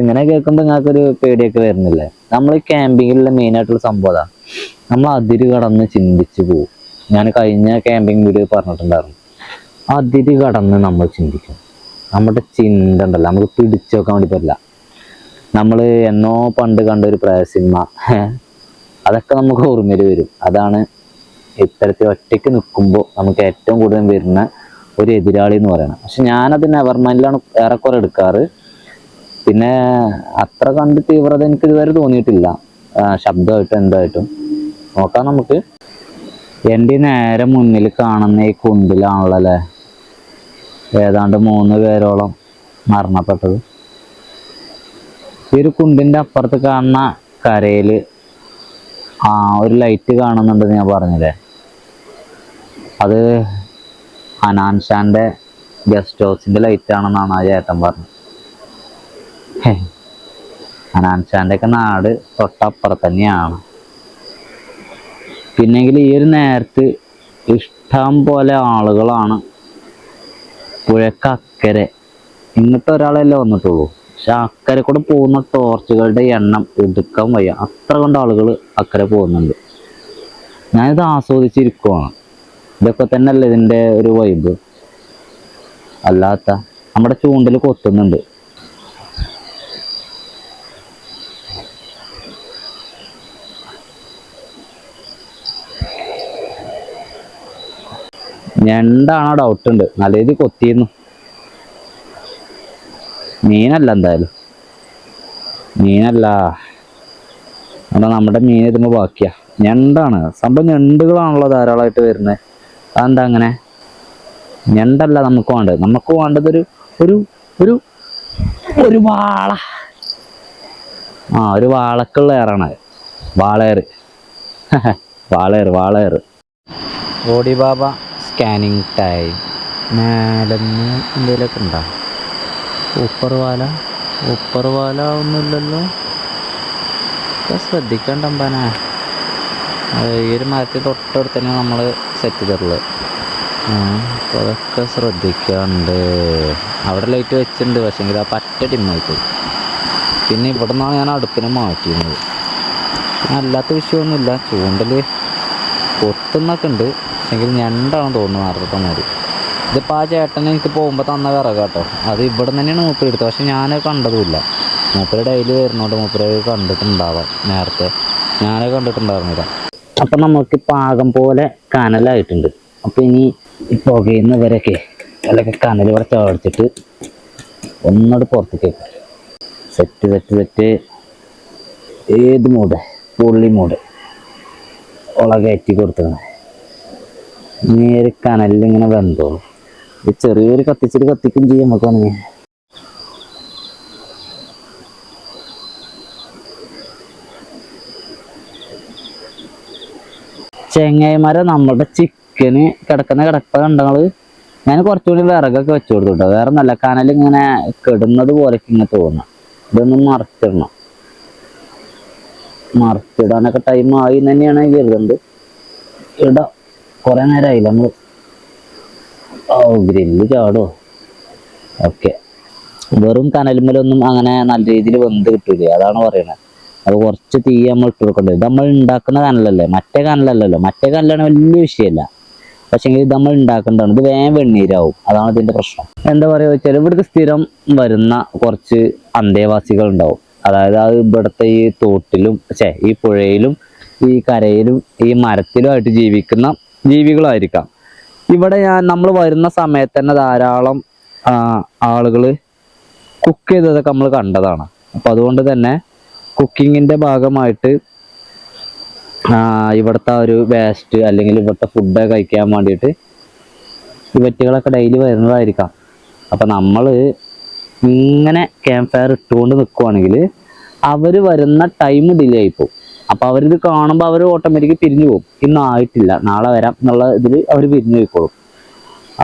ഇങ്ങനെ കേൾക്കുമ്പോൾ ഞങ്ങൾക്കൊരു പേടിയൊക്കെ വരുന്നില്ലേ? നമ്മൾ ഈ ക്യാമ്പിങ്ങിലുള്ള മെയിനായിട്ടുള്ള സംഭവം അതാണ്, നമ്മൾ അതിര് കടന്ന് ചിന്തിച്ച് പോകും. ഞാൻ കഴിഞ്ഞ ക്യാമ്പിങ് വീഡിയോ പറഞ്ഞിട്ടുണ്ടായിരുന്നു, അതിര് കടന്ന് നമ്മൾ ചിന്തിക്കും. നമ്മുടെ ചിന്ത ഉണ്ടല്ലോ, നമുക്ക് പിടിച്ചു വെക്കാൻ വേണ്ടി പറ്റില്ല. നമ്മൾ എന്നോ പണ്ട് കണ്ട ഒരു പ്രേത സിനിമ, അതൊക്കെ നമുക്ക് ഓർമ്മയിൽ വരും. അതാണ് ഇത്തരത്തിൽ ഒറ്റയ്ക്ക് നിൽക്കുമ്പോൾ നമുക്ക് ഏറ്റവും കൂടുതൽ വരുന്ന ഒരു എതിരാളി എന്ന് പറയുന്നത്. പക്ഷെ ഞാനത് നെവർ മൈൻഡിലാണ് ഏറെക്കുറെ എടുക്കാറ്. പിന്നെ അത്ര കണ്ട് തീവ്രത എനിക്ക് ഇതുവരെ തോന്നിയിട്ടില്ല, ശബ്ദമായിട്ടും എന്തായിട്ടും. നോക്കാം നമുക്ക്. എൻ്റെ നേരെ മുന്നിൽ കാണുന്ന ഈ കുണ്ടിലാണല്ലോ അല്ലേ ഏതാണ്ട് 3 പേരോളം മരണപ്പെട്ടത്. ഈ ഒരു കുണ്ടിൻ്റെ അപ്പുറത്ത് കാണുന്ന കരയിൽ ഒരു ലൈറ്റ് കാണുന്നുണ്ടെന്ന് ഞാൻ പറഞ്ഞില്ലേ, അത് ഹനാൻഷാൻ്റെ ഗസ്റ്റ് ഹൗസിൻ്റെ ലൈറ്റാണെന്നാണ് ആ ചേട്ടൻ പറഞ്ഞത്. ഹനാൻഷാൻ്റെ ഒക്കെ നാട് തൊട്ടപ്പുറത്ത് തന്നെയാണ്. പിന്നെങ്കിൽ ഈ ഒരു നേരത്ത് ഇഷ്ടം പോലെ ആളുകളാണ് പുഴക്കക്കരെ. ഇങ്ങോട്ട് ഒരാളല്ലേ വന്നിട്ടുള്ളൂ, പക്ഷെ അക്കരെ കൂടെ പോകുന്ന ടോർച്ചുകളുടെ എണ്ണം എടുക്കാൻ വയ്യ, അത്ര കൊണ്ട് ആളുകൾ അക്കരെ പോകുന്നുണ്ട്. ഞാനിത് ആസ്വദിച്ചിരിക്കുവാണ്. ഇതൊക്കെ തന്നെയല്ലേ ഇതിൻ്റെ ഒരു വൈബ്. അല്ലാത്ത നമ്മുടെ ചൂണ്ടിൽ കൊത്തുന്നുണ്ട്. ഞണ്ടാണോ ഡൗട്ട് ഉണ്ട്, നല്ല രീതിയിൽ കൊത്തിയിരുന്നു. മീനല്ല, എന്തായാലും മീനല്ല. അവിടെ നമ്മുടെ മീൻ എത്തുമ്പോൾ ബാക്കിയാ ഞണ്ടാണ് സംഭവം. ഞണ്ടുകളാണല്ലോ ധാരാളമായിട്ട് വരുന്നത്. അതെന്താ അങ്ങനെ? ഞണ്ടല്ല നമുക്ക് വേണ്ടത്. നമുക്ക് വേണ്ടത് ഒരു ഒരു ഒരു വാള. ഒരു വാളക്കുള്ള ഏറാണ്, വാളേറ്. വാളേറ്. ഓടി ബാബ സ്കാനിങ് ടൈം. മേലെന്ന് എന്തെങ്കിലുമൊക്കെ ഉണ്ടോ? ഉപ്പർ വാല ഒന്നുമില്ലല്ലോ. ശ്രദ്ധിക്കണ്ടമ്പാനാ. ഈ ഒരു മരത്തിൽ തൊട്ടടുത്ത് തന്നെ നമ്മൾ സെറ്റ് ചെയ്തിട്ടുള്ളത്. അപ്പോൾ അതൊക്കെ ശ്രദ്ധിക്കാണ്ട്. അവിടെ ലൈറ്റ് വെച്ചിട്ടുണ്ട്, പക്ഷേങ്കിൽ ആ പറ്റ ഡിമ്മായിപ്പോയി. പിന്നെ ഇവിടെ നിന്നാണ് ഞാൻ അടുപ്പിനെ മാറ്റിയിരുന്നത്. അല്ലാത്ത വിഷയമൊന്നുമില്ല. ചൂണ്ടൽ കൊത്തുന്നൊക്കെ ഉണ്ട്, പക്ഷെങ്കിൽ ഞണ്ടാണെന്ന് തോന്നുന്നു നേരത്തെ മതി. ഇതിപ്പോൾ ആ ചേട്ടനെ എനിക്ക് പോകുമ്പോൾ തന്ന വിറക് കേട്ടോ, അത് ഇവിടെ തന്നെയാണ് മൂപ്പര് എടുത്തത്. പക്ഷെ ഞാനത് കണ്ടതുമില്ല. മൂപ്പര് ഡെയിലി വരുന്നോണ്ട് മൂപ്പര് കണ്ടിട്ടുണ്ടാവാം. നേരത്തെ ഞാനത് കണ്ടിട്ടുണ്ടായിരുന്നില്ല. അപ്പം നമുക്ക് പാകം പോലെ കനലായിട്ടുണ്ട്. അപ്പം ഇനി പുകയുന്നവരൊക്കെ അല്ലെങ്കിൽ കനൽ ഇവിടെ ചാടിച്ചിട്ട് ഒന്നോട് പുറത്തേക്ക് സെറ്റ് ഏത് മൂട്, പുള്ളി മൂട് കയറ്റി കൊടുത്തത്. നേരെ കനലിൽ ഇങ്ങനെ വെന്തോളും. ചെറിയൊരു കത്തിക്കും ചെയ്യാൻ നമുക്ക് വേണമെങ്കിൽ. ചെങ്ങായിമാരെ നമ്മുടെ ചിക്കന് കിടക്കുന്ന കിടപ്പ കണ്ടങ്ങള് ഞാൻ കുറച്ചുകൂടി വിറകൊക്കെ വെച്ചു കൊടുത്തു കേട്ടോ. വേറെ നല്ല കനലിങ്ങനെ കെടുന്നത് പോലെയൊക്കെ ഇങ്ങനെ തോന്നാം. ഇതൊന്നും മറിച്ചിടാനൊക്കെ ടൈം ആയി തന്നെയാണ് കരുതുന്നത്. ഇടാം, കുറെ നേരമായില്ല നമ്മള്. ഗ്രില്ല് ചാടോ? ഓക്കെ. വെറും കനലുമ്മലൊന്നും അങ്ങനെ നല്ല രീതിയിൽ വെന്ത് കിട്ടൂലേ, അതാണ് പറയണത്. അത് കുറച്ച് തീ നമ്മൾ ഇട്ട് കൊടുക്കേണ്ടത്. ഇത് നമ്മൾ ഉണ്ടാക്കുന്ന കനലല്ലേ, മറ്റേ കനലല്ലല്ലോ. മറ്റേ കനലാണ് വലിയ വിഷയമല്ല, പക്ഷെങ്കിൽ ഇത് നമ്മൾ ഉണ്ടാക്കേണ്ടതാണ്. ഇത് വേഗം വെണ്ണീരാവും, അതാണ് ഇതിന്റെ പ്രശ്നം. എന്താ പറയുക വെച്ചാൽ ഇവിടേക്ക് സ്ഥിരം വരുന്ന കുറച്ച് അന്തേവാസികൾ ഉണ്ടാവും. അതായത് അത് ഇവിടുത്തെ ഈ തോട്ടിലും ഈ പുഴയിലും ഈ കരയിലും ഈ മരത്തിലുമായിട്ട് ജീവിക്കുന്ന ജീവികളായിരിക്കാം. ഇവിടെ നമ്മൾ വരുന്ന സമയത്ത് തന്നെ ധാരാളം ആളുകൾ കുക്ക് ചെയ്തതൊക്കെ നമ്മൾ കണ്ടതാണ്. അപ്പം അതുകൊണ്ട് തന്നെ കുക്കിങ്ങിൻ്റെ ഭാഗമായിട്ട് ഇവിടുത്തെ ഒരു വേസ്റ്റ് അല്ലെങ്കിൽ ഇവിടുത്തെ ഫുഡ് കഴിക്കാൻ വേണ്ടിയിട്ട് ഈ വെറ്റുകളൊക്കെ ഡെയിലി വരുന്നതായിരിക്കാം. അപ്പം നമ്മൾ ഇങ്ങനെ ക്യാമ്പ് ഫയർ ഇട്ടുകൊണ്ട് നിൽക്കുവാണെങ്കിൽ അവർ വരുന്ന ടൈം ഡിലേ ആയിപ്പോവും. അപ്പോൾ അവരിത് കാണുമ്പോൾ അവർ ഓട്ടോമാറ്റിക് പിരിഞ്ഞു പോകും. ഇന്ന് ആയിട്ടില്ല, നാളെ വരാം എന്നുള്ള ഇതിൽ അവർ പിരിഞ്ഞു പോയിക്കോളും.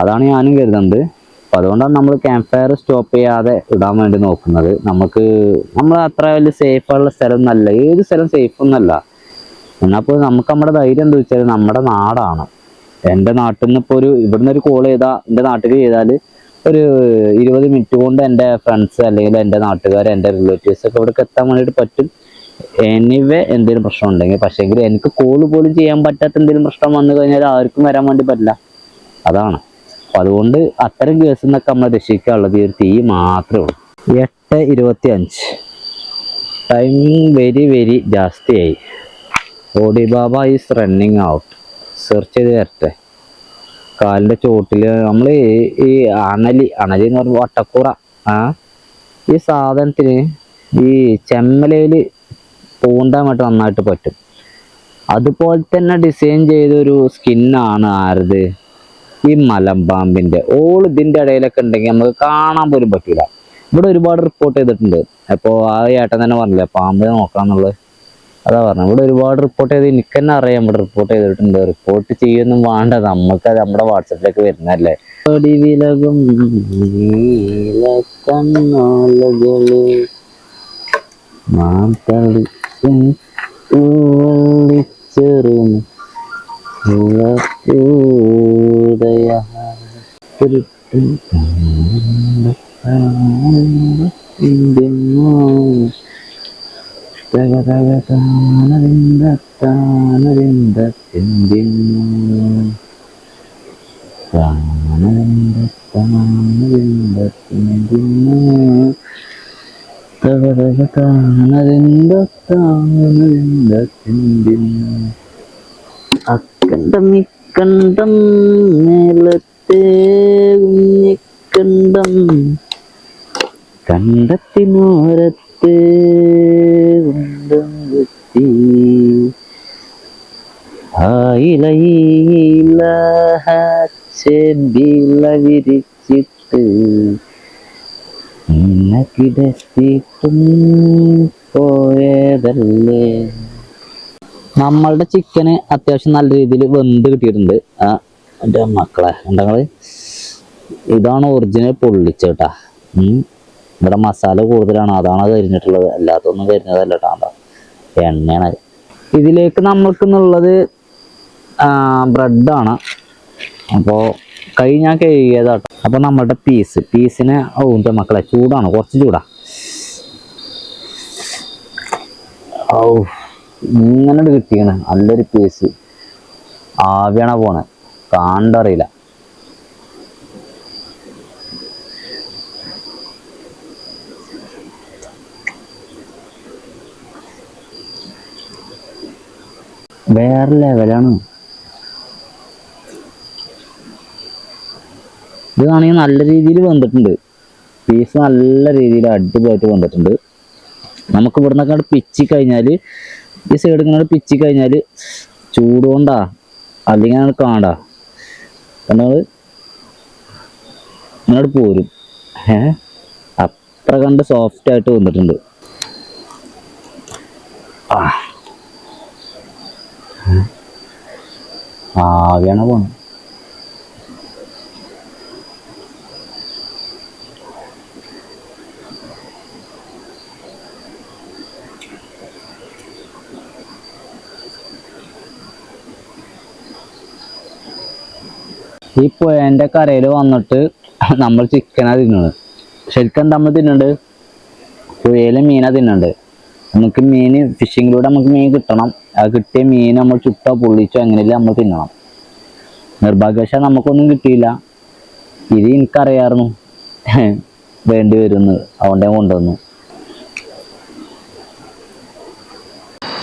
അതാണ് ഞാനും കരുതുന്നത്. അപ്പോൾ അതുകൊണ്ടാണ് നമ്മൾ ക്യാമ്പ് ഫയർ സ്റ്റോപ്പ് ചെയ്യാതെ ഇടാൻ വേണ്ടി നോക്കുന്നത്. നമ്മൾ അത്ര വലിയ സേഫുള്ള സ്ഥലം ഒന്നല്ല, ഏത് സ്ഥലം സേഫ് ഒന്നല്ല. എന്നപ്പോൾ നമുക്ക് നമ്മുടെ ധൈര്യം എന്താ വെച്ചാൽ നമ്മുടെ നാടാണ്. എൻ്റെ നാട്ടിൽ നിന്ന് ഇപ്പോൾ ഇവിടുന്ന് ഒരു കോൾ ചെയ്താൽ എൻ്റെ നാട്ടിൽ ചെയ്താൽ ഒരു 20 മിനിറ്റ് കൊണ്ട് എൻ്റെ ഫ്രണ്ട്സ് അല്ലെങ്കിൽ എൻ്റെ നാട്ടുകാർ, എൻ്റെ റിലേറ്റീവ്സ് ഒക്കെ ഇവിടേക്ക് എത്താൻ വേണ്ടിയിട്ട് പറ്റും. എനിവേ എന്തെങ്കിലും പ്രശ്നം ഉണ്ടെങ്കിൽ, പക്ഷേങ്കിൽ എനിക്ക് കോൾ പോലും ചെയ്യാൻ പറ്റാത്ത എന്തെങ്കിലും പ്രശ്നം വന്നു കഴിഞ്ഞാൽ ആർക്കും വരാൻ വേണ്ടി പറ്റില്ല. അതാണ്. അപ്പം അതുകൊണ്ട് അത്തരം കേസിൽ നിന്നൊക്കെ നമ്മൾ രക്ഷിക്കാനുള്ളത് ഈ ഒരു തീ മാത്രമേ ഉള്ളൂ. 8:25 ടൈമിങ് വെരി വെരി ജാസ്തിയായി. ഓടി Baba is running out. Search ചെയ്ത് തരട്ടെ. കാലിൻ്റെ ചോട്ടിൽ നമ്മൾ ഈ അണലി എന്ന് പറയുമ്പോൾ വട്ടക്കൂറ, ഈ സാധനത്തിന് ഈ ചെമ്മലയിൽ പൂണ്ടാൻ വേണ്ടി നന്നായിട്ട് പറ്റും. അതുപോലെ തന്നെ ഡിസൈൻ ചെയ്തൊരു സ്കിന്നാണ് ആരത്, ഈ മലമ്പാമ്പിൻ്റെ. ഇതിൻ്റെ ഇടയിലൊക്കെ ഉണ്ടെങ്കിൽ നമുക്ക് കാണാൻ പോലും പറ്റില്ല. ഇവിടെ ഒരുപാട് റിപ്പോർട്ട് ചെയ്തിട്ടുണ്ട്. അപ്പോൾ ആ ഏട്ടൻ തന്നെ പറഞ്ഞില്ലേ പാമ്പിനെ നോക്കാന്നുള്ളത്, അതാ പറഞ്ഞത്. ഇവിടെ ഒരുപാട് റിപ്പോർട്ട് ചെയ്ത് എനിക്ക് തന്നെ അറിയാം, ഇവിടെ റിപ്പോർട്ട് ചെയ്തിട്ടുണ്ട്. റിപ്പോർട്ട് ചെയ്യൊന്നും വേണ്ട, നമുക്കത് നമ്മുടെ വാട്സപ്പിലേക്ക് വരുന്നല്ലേ. വിലകും അക്കണ്ടമിക്കണ്ടം മേലത്തെ ഉണ്ണിക്കണ്ടം കണ്ടത്തിനോരത്ത് ഉണ്ടം വെത്തി ആയില ചെമ്പില വിരിച്ചിട്ട് കിടത്തിട്ടും പോയതല്ലേ. നമ്മളുടെ ചിക്കന് അത്യാവശ്യം നല്ല രീതിയിൽ വെന്ത് കിട്ടിയിട്ടുണ്ട്. എൻ്റെ മക്കളെ ഉണ്ടെങ്കിൽ ഇതാണ് ഒറിജിനൽ പൊള്ളിച്ചേട്ടാ. ഇവിടെ മസാല കൂടുതലാണ്, അതാണ് കരിഞ്ഞിട്ടുള്ളത്, അല്ലാത്തൊന്നും കരിഞ്ഞതല്ല കേട്ടോ. എണ്ണയാണ്. ഇതിലേക്ക് നമ്മൾക്കെന്നുള്ളത് ബ്രെഡാണ്. അപ്പോൾ കൈ ഞാൻ കഴുകിയതാട്ടോ. അപ്പോൾ നമ്മളുടെ പീസിനെ എൻ്റെ മക്കളെ ചൂടാണ്, കുറച്ച് ചൂടാ. ഇങ്ങനെ കിട്ടിയാണ് നല്ലൊരു പീസ്. ആവിയണ പോണെ കാണ്ടറിയില്ല. വേറെ ലെവലാണ്. ഇതാണെങ്കിൽ നല്ല രീതിയിൽ വന്നിട്ടുണ്ട്. പീസ് നല്ല രീതിയിൽ അടിപൊളിയായിട്ട് വന്നിട്ടുണ്ട്. നമുക്ക് ഇവിടെ നിന്നൊക്കെ പിച്ചി കഴിഞ്ഞാൽ, ഈ സൈഡ് ഇങ്ങനെ പിച്ചി കഴിഞ്ഞാൽ ചൂട് കൊണ്ടാ അല്ലെങ്കിൽ അങ്ങനെ കാണ്ടാ കണ്ടത് ഇങ്ങോട്ട് പോരും. അത്ര കണ്ട് സോഫ്റ്റ് ആയിട്ട് വന്നിട്ടുണ്ട്. ആവിയാണ് പോണം. ഈ പുഴേൻ്റെ കരയിൽ വന്നിട്ട് നമ്മൾ ചിക്കനാണ് തിന്നുന്നത്. ശരിക്കും നമ്മൾ തിന്നുന്നുണ്ട്, പുഴയിലെ മീനാണ് തിന്നുന്നുണ്ട്. നമുക്ക് മീൻ ഫിഷിങ്ങിലൂടെ നമുക്ക് മീൻ കിട്ടണം. ആ കിട്ടിയ മീൻ നമ്മൾ ചുട്ടോ പൊള്ളിച്ചോ എങ്ങനെയല്ല നമ്മൾ തിന്നണം. നിർഭാഗ്യവശാൽ നമുക്കൊന്നും കിട്ടിയില്ല. ഇത് എനിക്കറിയാമായിരുന്നു വേണ്ടി വരുന്നത്, അതുകൊണ്ട് ഞാൻ കൊണ്ടുവന്നു.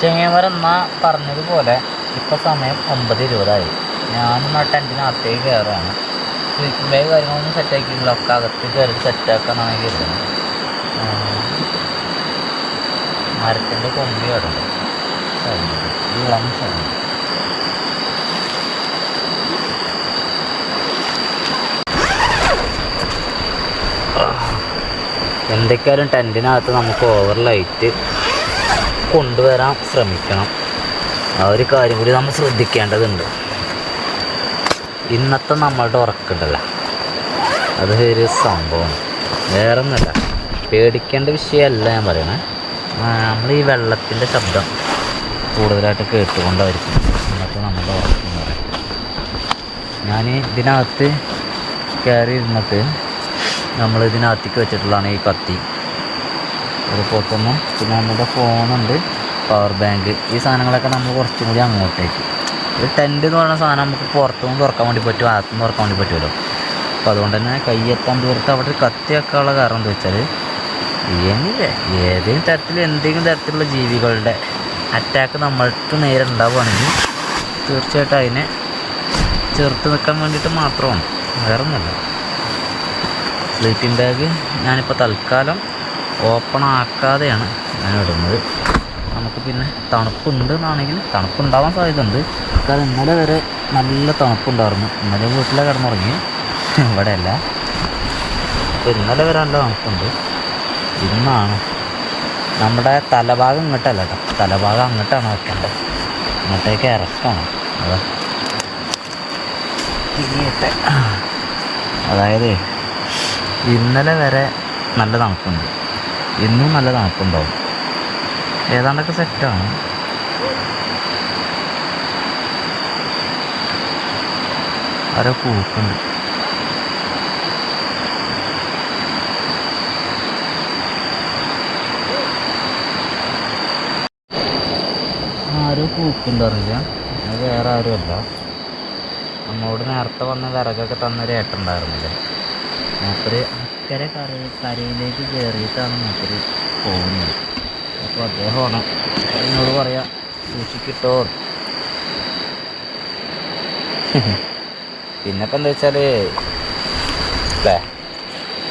ചെങ്ങേമരെന്നാ പറഞ്ഞതുപോലെ ഇപ്പം സമയം 9:20. ഞാനും ആ ടെൻറ്റിനകത്തേക്ക് കയറുകയാണ്. സ്ലീപ്പിംഗ് ബാഗ് കാര്യങ്ങളൊന്നും സെറ്റാക്കിയിട്ടില്ല, ഒക്കെ അകത്ത് കയറി സെറ്റാക്കാന്നാണ് കരുതുന്നത്. മരത്തിൻ്റെ കൊമ്പി കിടന്നു. ഇളം ശബ്ദം. എന്തൊക്കെയായാലും ടെൻറ്റിനകത്ത് നമുക്ക് ഓവർ ലൈറ്റ് കൊണ്ടുവരാൻ ശ്രമിക്കണം. ആ ഒരു കാര്യം കൂടി നമ്മൾ ശ്രദ്ധിക്കേണ്ടതുണ്ട്. ഇന്നത്തെ നമ്മളുടെ ഉറക്കുണ്ടല്ലോ, അത് ഒരു സംഭവമാണ്, വേറെ ഒന്നുമല്ല. പേടിക്കേണ്ട വിഷയമല്ല ഞാൻ പറയണേ. നമ്മൾ ഈ വെള്ളത്തിൻ്റെ ശബ്ദം കൂടുതലായിട്ട് കേട്ടുകൊണ്ടായിരിക്കും ഇന്നത്തെ നമ്മളുടെ ഉറക്കം എന്ന് പറയും. ഞാൻ ഇതിനകത്ത് കയറി ഇരുന്നിട്ട് നമ്മൾ ഇതിനകത്തേക്ക് വെച്ചിട്ടുള്ളതാണ് ഈ കത്തി, അതുപോലെ തന്നെ പിന്നെ നമ്മുടെ ഫോണുണ്ട്, പവർ ബാങ്ക്, ഈ സാധനങ്ങളൊക്കെ നമ്മൾ കുറച്ചും കൂടി അങ്ങോട്ടേക്ക്. ഒരു ടെൻറ്റ് എന്ന് പറയുന്ന സാധനം നമുക്ക് പുറത്തുനിന്ന് തുറക്കാൻ വേണ്ടി പറ്റും, അകത്തുനിന്ന് തുറക്കാൻ വേണ്ടി പറ്റുമല്ലോ. അപ്പോൾ അതുകൊണ്ട് തന്നെ കയ്യെത്താൻ ദൂരത്ത് അവിടെ കത്തി വെക്കാനുള്ള കാരണം എന്താ വെച്ചാൽ, ഏതെങ്കിലും തരത്തിൽ എന്തെങ്കിലും തരത്തിലുള്ള ജീവികളുടെ അറ്റാക്ക് നമ്മൾക്ക് നേരെ ഉണ്ടാവുകയാണെങ്കിൽ തീർച്ചയായിട്ടും അതിനെ ചെറുത്ത് നിൽക്കാൻ വേണ്ടിയിട്ട് മാത്രമാണ്, വേറെ ഒന്നുമല്ല. സ്ലീപ്പിംഗ് ബാഗ് ഞാനിപ്പോൾ തൽക്കാലം ഓപ്പൺ ആക്കാതെയാണ് ഞാൻ ഇടുന്നത്. നമുക്ക് പിന്നെ തണുപ്പുണ്ട് എന്നാണെങ്കിൽ തണുപ്പുണ്ടാവാൻ സാധ്യതയുണ്ട്. കാരണം ഇന്നലെ വരെ നല്ല തണുപ്പുണ്ടായിരുന്നു. ഇന്നലെ വീട്ടിലെ കിടന്നുറങ്ങി, ഇവിടെയല്ല. അപ്പോൾ ഇന്നലെ വരെ നല്ല തണുപ്പുണ്ട്. ഇന്നാണ് നമ്മുടെ തലഭാഗം ഇങ്ങോട്ടല്ല കേട്ടോ, തലഭാഗം അങ്ങോട്ടാണ് വെക്കേണ്ടത്, ഇങ്ങോട്ടേക്ക് ഇറക്കണം. അതായത് ഇന്നലെ വരെ നല്ല തണുപ്പുണ്ട്, ഇന്നും നല്ല തണുപ്പുണ്ടാവും, ഏതാണ്ടൊക്കെ സെറ്റാണ്. ആരോ പൂക്കുണ്ട്. ആരോ പൂക്കുണ്ടറിയില്ല, അത് വേറെ ആരുമല്ല. നമ്മളോട് നേരത്തെ വന്ന വിറകൊക്കെ തന്നൊരു ഏട്ടുണ്ടായിരുന്നില്ലേ, മൂപ്പര് അക്കരെ കരയിലേക്ക് കയറിയിട്ടാണ് മൂപ്പര് പോകുന്നത്. അപ്പോൾ അദ്ദേഹമാണ് എന്നോട് പറയാം, സൂക്ഷിക്കിട്ടോ. പിന്നെ ഇപ്പം എന്താ വെച്ചാൽ അല്ലേ,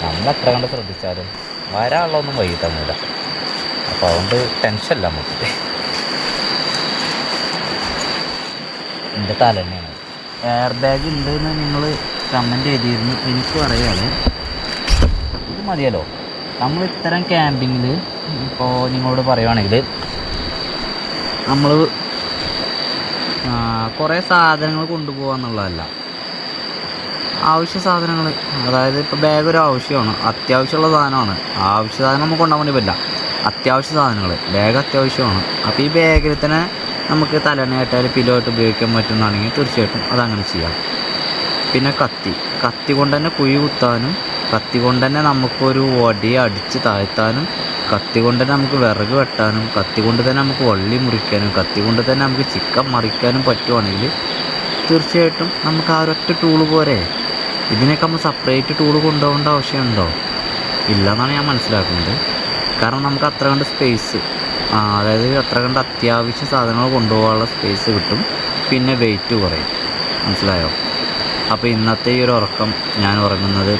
നമ്മൾ എത്ര കണ്ട് ശ്രദ്ധിച്ചാലും വരാനുള്ളതൊന്നും വൈകിട്ടൊന്നുമില്ല. അപ്പോൾ അതുകൊണ്ട് ടെൻഷനില്ല നമുക്ക്. എൻ്റെ തല തന്നെയാണ്. എയർ ബാഗ് ഉണ്ട് എന്ന് നിങ്ങൾ കമൻറ്റ് ചെയ്തിരുന്നു, എനിക്കും അറിയാതെ. ഇത് മതിയല്ലോ നമ്മൾ ഇത്തരം ക്യാമ്പിങ്ങിൽ. ഇപ്പോൾ നിങ്ങളോട് പറയുവാണെങ്കിൽ നമ്മൾ കുറേ സാധനങ്ങൾ കൊണ്ടുപോകാന്നുള്ളതല്ല, ആവശ്യ സാധനങ്ങൾ. അതായത് ഇപ്പോൾ ബാഗ് ഒരു ആവശ്യമാണ്, അത്യാവശ്യമുള്ള സാധനമാണ്. ആവശ്യ സാധനം നമുക്ക് കൊണ്ടുപോകാൻ വേണ്ടി പറ്റില്ല, അത്യാവശ്യ സാധനങ്ങൾ ബാഗ് അത്യാവശ്യമാണ്. അപ്പോൾ ഈ ബാഗിൽ തന്നെ നമുക്ക് തലണയായിട്ടായാലും പിലോ ആയിട്ട് ഉപയോഗിക്കാൻ പറ്റുന്നതാണെങ്കിൽ തീർച്ചയായിട്ടും അതങ്ങനെ ചെയ്യാം. പിന്നെ കത്തി കൊണ്ട് തന്നെ കുഴി കുത്താനും, കത്തി കൊണ്ട് തന്നെ നമുക്കൊരു വടി അടിച്ച് താഴ്ത്താനും, കത്തി കൊണ്ട് തന്നെ നമുക്ക് വിറക് വെട്ടാനും, കത്തി കൊണ്ട് തന്നെ നമുക്ക് വള്ളി മുറിക്കാനും, കത്തി കൊണ്ട് തന്നെ നമുക്ക് ചിക്കൻ മറിക്കാനും പറ്റുവാണെങ്കിൽ തീർച്ചയായിട്ടും നമുക്ക് ആ ഒരൊറ്റ ടൂള് പോരെ. ഇതിനൊക്കെ നമ്മൾ സെപ്പറേറ്റ് ടൂള് കൊണ്ടുപോകേണ്ട ആവശ്യമുണ്ടോ? ഇല്ലെന്നാണ് ഞാൻ മനസ്സിലാക്കുന്നത്. കാരണം നമുക്ക് അത്ര കണ്ട് സ്പേസ്, അതായത് അത്ര കണ്ട് അത്യാവശ്യ സാധനങ്ങൾ കൊണ്ടുപോകാനുള്ള സ്പേസ് കിട്ടും, പിന്നെ വെയിറ്റ് കുറയും. മനസ്സിലായോ? അപ്പോൾ ഇന്നത്തെ ഈ ഒരു ഉറക്കം ഞാൻ ഉറങ്ങുന്നത്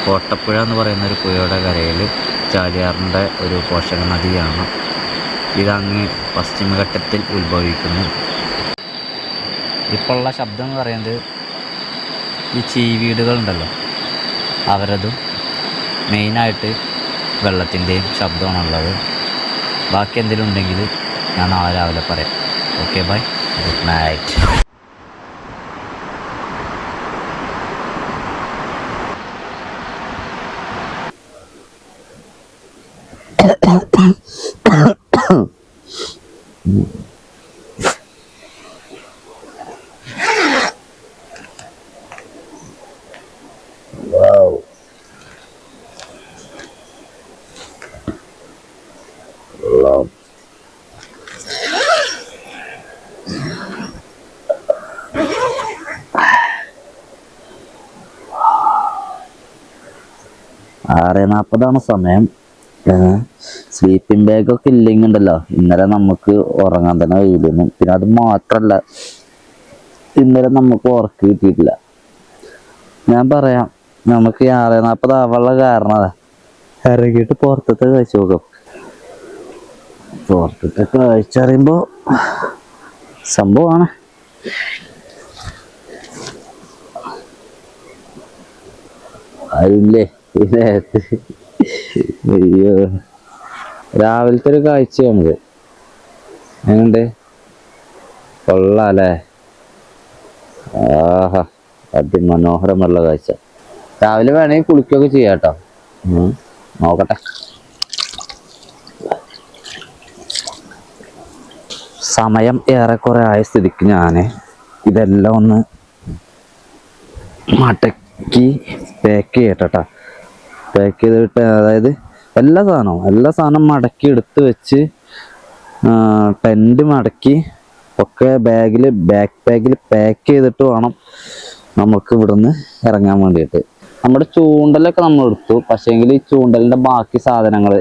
കോട്ടപ്പുഴ എന്ന് പറയുന്നൊരു പുഴയുടെ കരയിൽ, ചാലിയാറിൻ്റെ ഒരു പോഷക നദിയാണ്. ഇതങ്ങ് പശ്ചിമഘട്ടത്തിൽ ഉത്ഭവിക്കുന്നു. ഇപ്പോൾ ഉള്ള ശബ്ദം എന്ന് പറയുന്നത് ഈ ചീവീടുകളുണ്ടല്ലോ, അവരതും മെയിനായിട്ട് വെള്ളത്തിൻ്റെയും ശബ്ദമാണുള്ളത്. ബാക്കി എന്തെങ്കിലും ഉണ്ടെങ്കിൽ ഞാൻ നാളെ രാവിലെ പറയാം. Okay, bye, good night. Wow. Love. ആറ് 40 സമയം. സ്ലീപ്പിംഗ് ബാഗൊക്കെ ഇല്ലെങ്കിൽ ഉണ്ടല്ലോ, ഇന്നലെ നമുക്ക് ഉറങ്ങാൻ തന്നെ കഴിയില്ലെന്നു. പിന്നെ അത് മാത്രല്ല, ഇന്നലെ നമുക്ക് ഉറക്ക് കിട്ടിയിട്ടില്ല. ഞാൻ പറയാം, നമുക്ക് 6:40 ആവാനുള്ള കാരണം ഇറങ്ങിയിട്ട് പുറത്തത്തെ കാഴ്ച നോക്കാം. പുറത്തത്തെ കാഴ്ച അറിയുമ്പോൾ സംഭവമാണ്. ആരുമില്ലേ ഈ നേരത്ത്? അയ്യോ, രാവിലത്തെ ഒരു കാഴ്ചയാണിത്. എങ്ങനുണ്ട്? കൊള്ളാല്ലേ? ആഹാ, അതിമനോഹരമുള്ള കാഴ്ച. രാവിലെ വേണമെങ്കിൽ കുളിക്കുകയൊക്കെ ചെയ്യാം കേട്ടോ. നോക്കട്ടെ. സമയം ഏറെക്കുറെ ആയ സ്ഥിതിക്ക് ഞാൻ ഇതെല്ലാം ഒന്ന് മടക്കി പാക്ക് ചെയ്യട്ടെ. പാക്ക് ചെയ്തിട്ട്, അതായത് എല്ലാ സാധനവും മടക്കി എടുത്ത് വെച്ച് ടെൻറ്റ് മടക്കി ഒക്കെ ബാക്ക് പാക്കിൽ പാക്ക് ചെയ്തിട്ട് വേണം നമുക്ക് ഇവിടുന്ന് ഇറങ്ങാൻ വേണ്ടിയിട്ട്. നമ്മുടെ ചൂണ്ടലൊക്കെ നമ്മൾ എടുത്തു. പക്ഷേങ്കിൽ ഈ ചൂണ്ടലിൻ്റെ ബാക്കി സാധനങ്ങൾ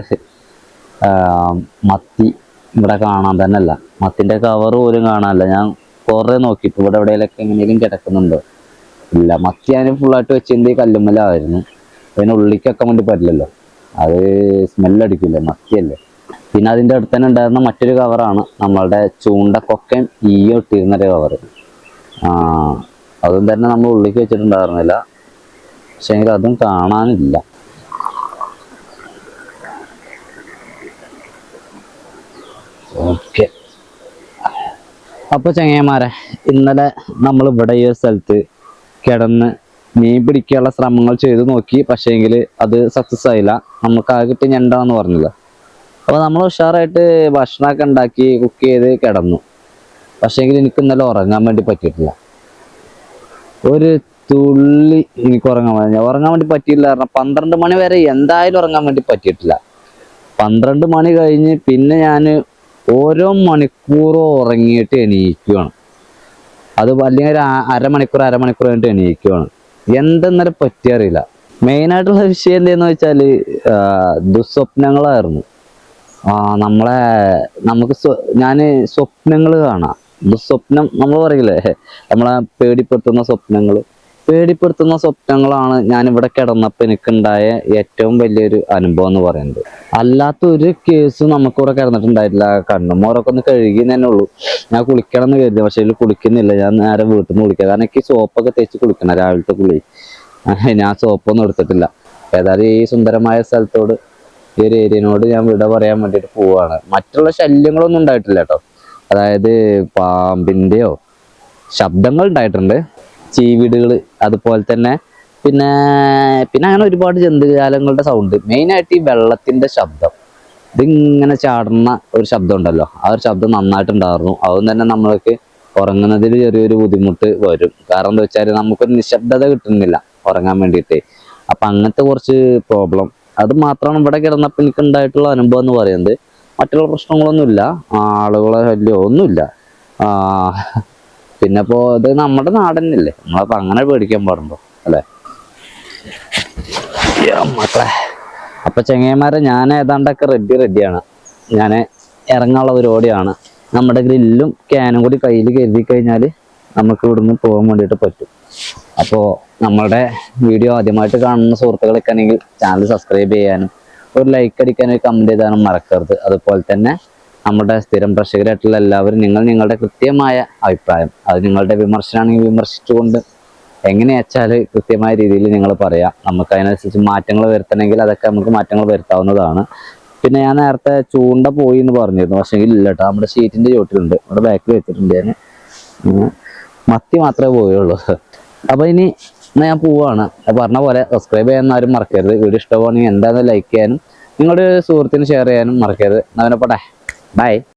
മത്തി ഇവിടെ കാണാൻ തന്നെ അല്ല. മത്തിൻ്റെ കവർ പോലും കാണാനല്ല. ഞാൻ കുറേ നോക്കിയിട്ട് ഇവിടെ എവിടെയെങ്കിലൊക്കെ എങ്ങനെയെങ്കിലും കിടക്കുന്നുണ്ടോ, ഇല്ല. മത്തി ഞാൻ ഫുള്ളായിട്ട് വെച്ചിട്ടുണ്ട് ഈ കല്ലുമ്മലായിരുന്നു. അതിന് ഉള്ളിക്കൊക്കെ വേണ്ടി പറ്റില്ലല്ലോ, അത് സ്മെല്ലടിക്കില്ല, മത്തിയല്ലേ. പിന്നെ അതിൻ്റെ അടുത്ത് തന്നെ ഉണ്ടായിരുന്ന മറ്റൊരു കവറാണ് നമ്മളുടെ ചൂണ്ടക്കൊക്കയും ഈയോ ഇട്ടിരുന്നൊരു കവറ്. അതും തന്നെ നമ്മൾ ഉള്ളിക്ക് വെച്ചിട്ടുണ്ടായിരുന്നില്ല. പക്ഷെ എനിക്ക് അതും കാണാനില്ല. ഓക്കെ, അപ്പോൾ ചങ്ങന്മാരെ, ഇന്നലെ നമ്മൾ ഇവിടെ ഈ ഒരു സ്ഥലത്ത് കിടന്ന് മീൻ പിടിക്കാനുള്ള ശ്രമങ്ങൾ ചെയ്തു നോക്കി. പക്ഷേങ്കിൽ അത് സക്സസ് ആയില്ല. നമുക്ക് ആകെ കിട്ടിയ ഞണ്ടാന്ന് പറഞ്ഞില്ല. അപ്പോൾ നമ്മൾ ഉഷാറായിട്ട് ഭക്ഷണമൊക്കെ ഉണ്ടാക്കി കുക്ക് ചെയ്ത് കിടന്നു. പക്ഷേങ്കിൽ എനിക്ക് ഇന്നലെ ഉറങ്ങാൻ വേണ്ടി പറ്റിയിട്ടില്ല. ഒരു തുള്ളി എനിക്ക് ഉറങ്ങാൻ വേണ്ടി പറ്റിയില്ല. കാരണം 12 മണി വരെ എന്തായാലും ഉറങ്ങാൻ വേണ്ടി പറ്റിയിട്ടില്ല. 12 മണി കഴിഞ്ഞ് പിന്നെ ഞാൻ ഓരോ മണിക്കൂറും ഉറങ്ങിയിട്ട് എണീക്കുകയാണ്. അത് അല്ലെങ്കിൽ ഒരു അരമണിക്കൂർ കഴിഞ്ഞിട്ട് എണീക്കുകയാണ്. എന്തെന്നല്ല പറ്റിയറിയില്ല. മെയിനായിട്ടുള്ള വിഷയം എന്താണെന്ന് വെച്ചാൽ ദുസ്വപ്നങ്ങളായിരുന്നു. ഞാൻ സ്വപ്നങ്ങൾ കാണാം. ദുസ്വപ്നം നമ്മൾ പറയില്ലേ, നമ്മളെ പേടിപ്പെടുത്തുന്ന സ്വപ്നങ്ങളാണ് ഞാനിവിടെ കിടന്നപ്പോൾ എനിക്കുണ്ടായ ഏറ്റവും വലിയൊരു അനുഭവം എന്ന് പറയുന്നത്. അല്ലാത്ത ഒരു കേസും നമുക്കിവിടെ കിടന്നിട്ടുണ്ടായിട്ടില്ല. കണ്ണുമോറൊക്കെ ഒന്ന് കഴുകി തന്നെ ഉള്ളൂ. ഞാൻ കുളിക്കണം എന്ന് കരുതി, പക്ഷേ ഇതിൽ കുളിക്കുന്നില്ല. ഞാൻ നേരെ വീട്ടിൽ നിന്ന് കുളിക്കുക. കാരണം എനിക്ക് സോപ്പൊക്കെ തേച്ച് കുളിക്കണം രാവിലത്തെ കുളി. ഞാൻ സോപ്പൊന്നും എടുത്തിട്ടില്ല. ഏതായാലും ഈ സുന്ദരമായ സ്ഥലത്തോട്, ഈ ഒരു ഏരിയനോട് ഞാൻ വിട പറയാൻ വേണ്ടിയിട്ട് പോവാണ്. മറ്റുള്ള ശല്യങ്ങളൊന്നും ഉണ്ടായിട്ടില്ല കേട്ടോ. അതായത് പാമ്പിൻ്റെയോ ശബ്ദങ്ങൾ ഉണ്ടായിട്ടുണ്ട്, ചീവീടുകൾ, അതുപോലെ തന്നെ പിന്നെ അങ്ങനെ ഒരുപാട് ജന്തുജാലങ്ങളുടെ സൗണ്ട്. മെയിനായിട്ട് ഈ വെള്ളത്തിൻ്റെ ശബ്ദം, ഇതിങ്ങനെ ചാടുന്ന ഒരു ശബ്ദം ഉണ്ടല്ലോ, ആ ഒരു ശബ്ദം നന്നായിട്ടുണ്ടായിരുന്നു. അതും തന്നെ നമ്മൾക്ക് ഉറങ്ങുന്നതിൽ ചെറിയൊരു ബുദ്ധിമുട്ട് വരും. കാരണം എന്താ വെച്ചാൽ നമുക്കൊരു നിശബ്ദത കിട്ടുന്നില്ല ഉറങ്ങാൻ വേണ്ടിയിട്ട്. അപ്പം അങ്ങനത്തെ കുറച്ച് പ്രോബ്ലം, അത് മാത്രമാണ് ഇവിടെ കിടന്നപ്പോൾ എനിക്ക് ഉണ്ടായിട്ടുള്ള അനുഭവം എന്ന് പറയുന്നത്. മറ്റുള്ള പ്രശ്നങ്ങളൊന്നുമില്ല, ആളുകളെ ശല്യമോ ഒന്നുമില്ല. പിന്നെ ഇപ്പോൾ ഇത് നമ്മുടെ നാടന്നെയല്ലേ, നമ്മളപ്പോൾ അങ്ങനെ പേടിക്കാൻ പാടുണ്ടോ അല്ലേ മക്കളെ? അപ്പം ചെങ്ങന്മാരെ, ഞാൻ ഏതാണ്ടൊക്കെ റെഡിയാണ്. ഞാൻ ഇറങ്ങാനുള്ള പരിപാടിയാണ്. നമ്മുടെ ഗ്രില്ലും ക്യാനും കൂടി കയ്യിൽ കരുതി കഴിഞ്ഞാൽ നമുക്ക് ഇവിടുന്ന് പോകാൻ വേണ്ടിയിട്ട് പറ്റും. അപ്പോൾ നമ്മളുടെ വീഡിയോ ആദ്യമായിട്ട് കാണുന്ന സുഹൃത്തുക്കളൊക്കെ ആണെങ്കിൽ ചാനൽ സബ്സ്ക്രൈബ് ചെയ്യാനും ഒരു ലൈക്ക് അടിക്കാനും കമൻറ്റ് ചെയ്താനും മറക്കരുത്. അതുപോലെ തന്നെ നമ്മുടെ സ്ഥിരം പ്രേക്ഷകരായിട്ടുള്ള എല്ലാവരും നിങ്ങളുടെ കൃത്യമായ അഭിപ്രായം, അത് നിങ്ങളുടെ വിമർശനമാണെങ്കിൽ വിമർശിച്ചുകൊണ്ട് എങ്ങനെയാച്ചാൽ കൃത്യമായ രീതിയിൽ നിങ്ങൾ പറയാം. നമുക്ക് അതിനനുസരിച്ച് മാറ്റങ്ങൾ വരുത്തണമെങ്കിൽ അതൊക്കെ നമുക്ക് മാറ്റങ്ങൾ വരുത്താവുന്നതാണ്. പിന്നെ ഞാൻ നേരത്തെ ചൂണ്ട പോയി എന്ന് പറഞ്ഞിരുന്നു, പക്ഷേ ഇല്ല കേട്ടോ, നമ്മുടെ ഷീറ്റിൻ്റെ ചോട്ടിലുണ്ട്, നമ്മുടെ ബാക്കിൽ വെച്ചിട്ടുണ്ട്. ഞാൻ മത്തി മാത്രമേ പോയുള്ളൂ. അപ്പോൾ ഇനി ഞാൻ പോവാണ്. പറഞ്ഞ പോലെ സബ്സ്ക്രൈബ് ചെയ്യാൻ ആരും മറക്കരുത്. വീഡിയോ ഇഷ്ടമാണെങ്കിൽ എന്താണെന്ന് ലൈക്ക് ചെയ്യാനും നിങ്ങളുടെ സുഹൃത്തിന് ഷെയർ ചെയ്യാനും മറക്കരുത്. അവനെ പോട്ടെ, ബൈ.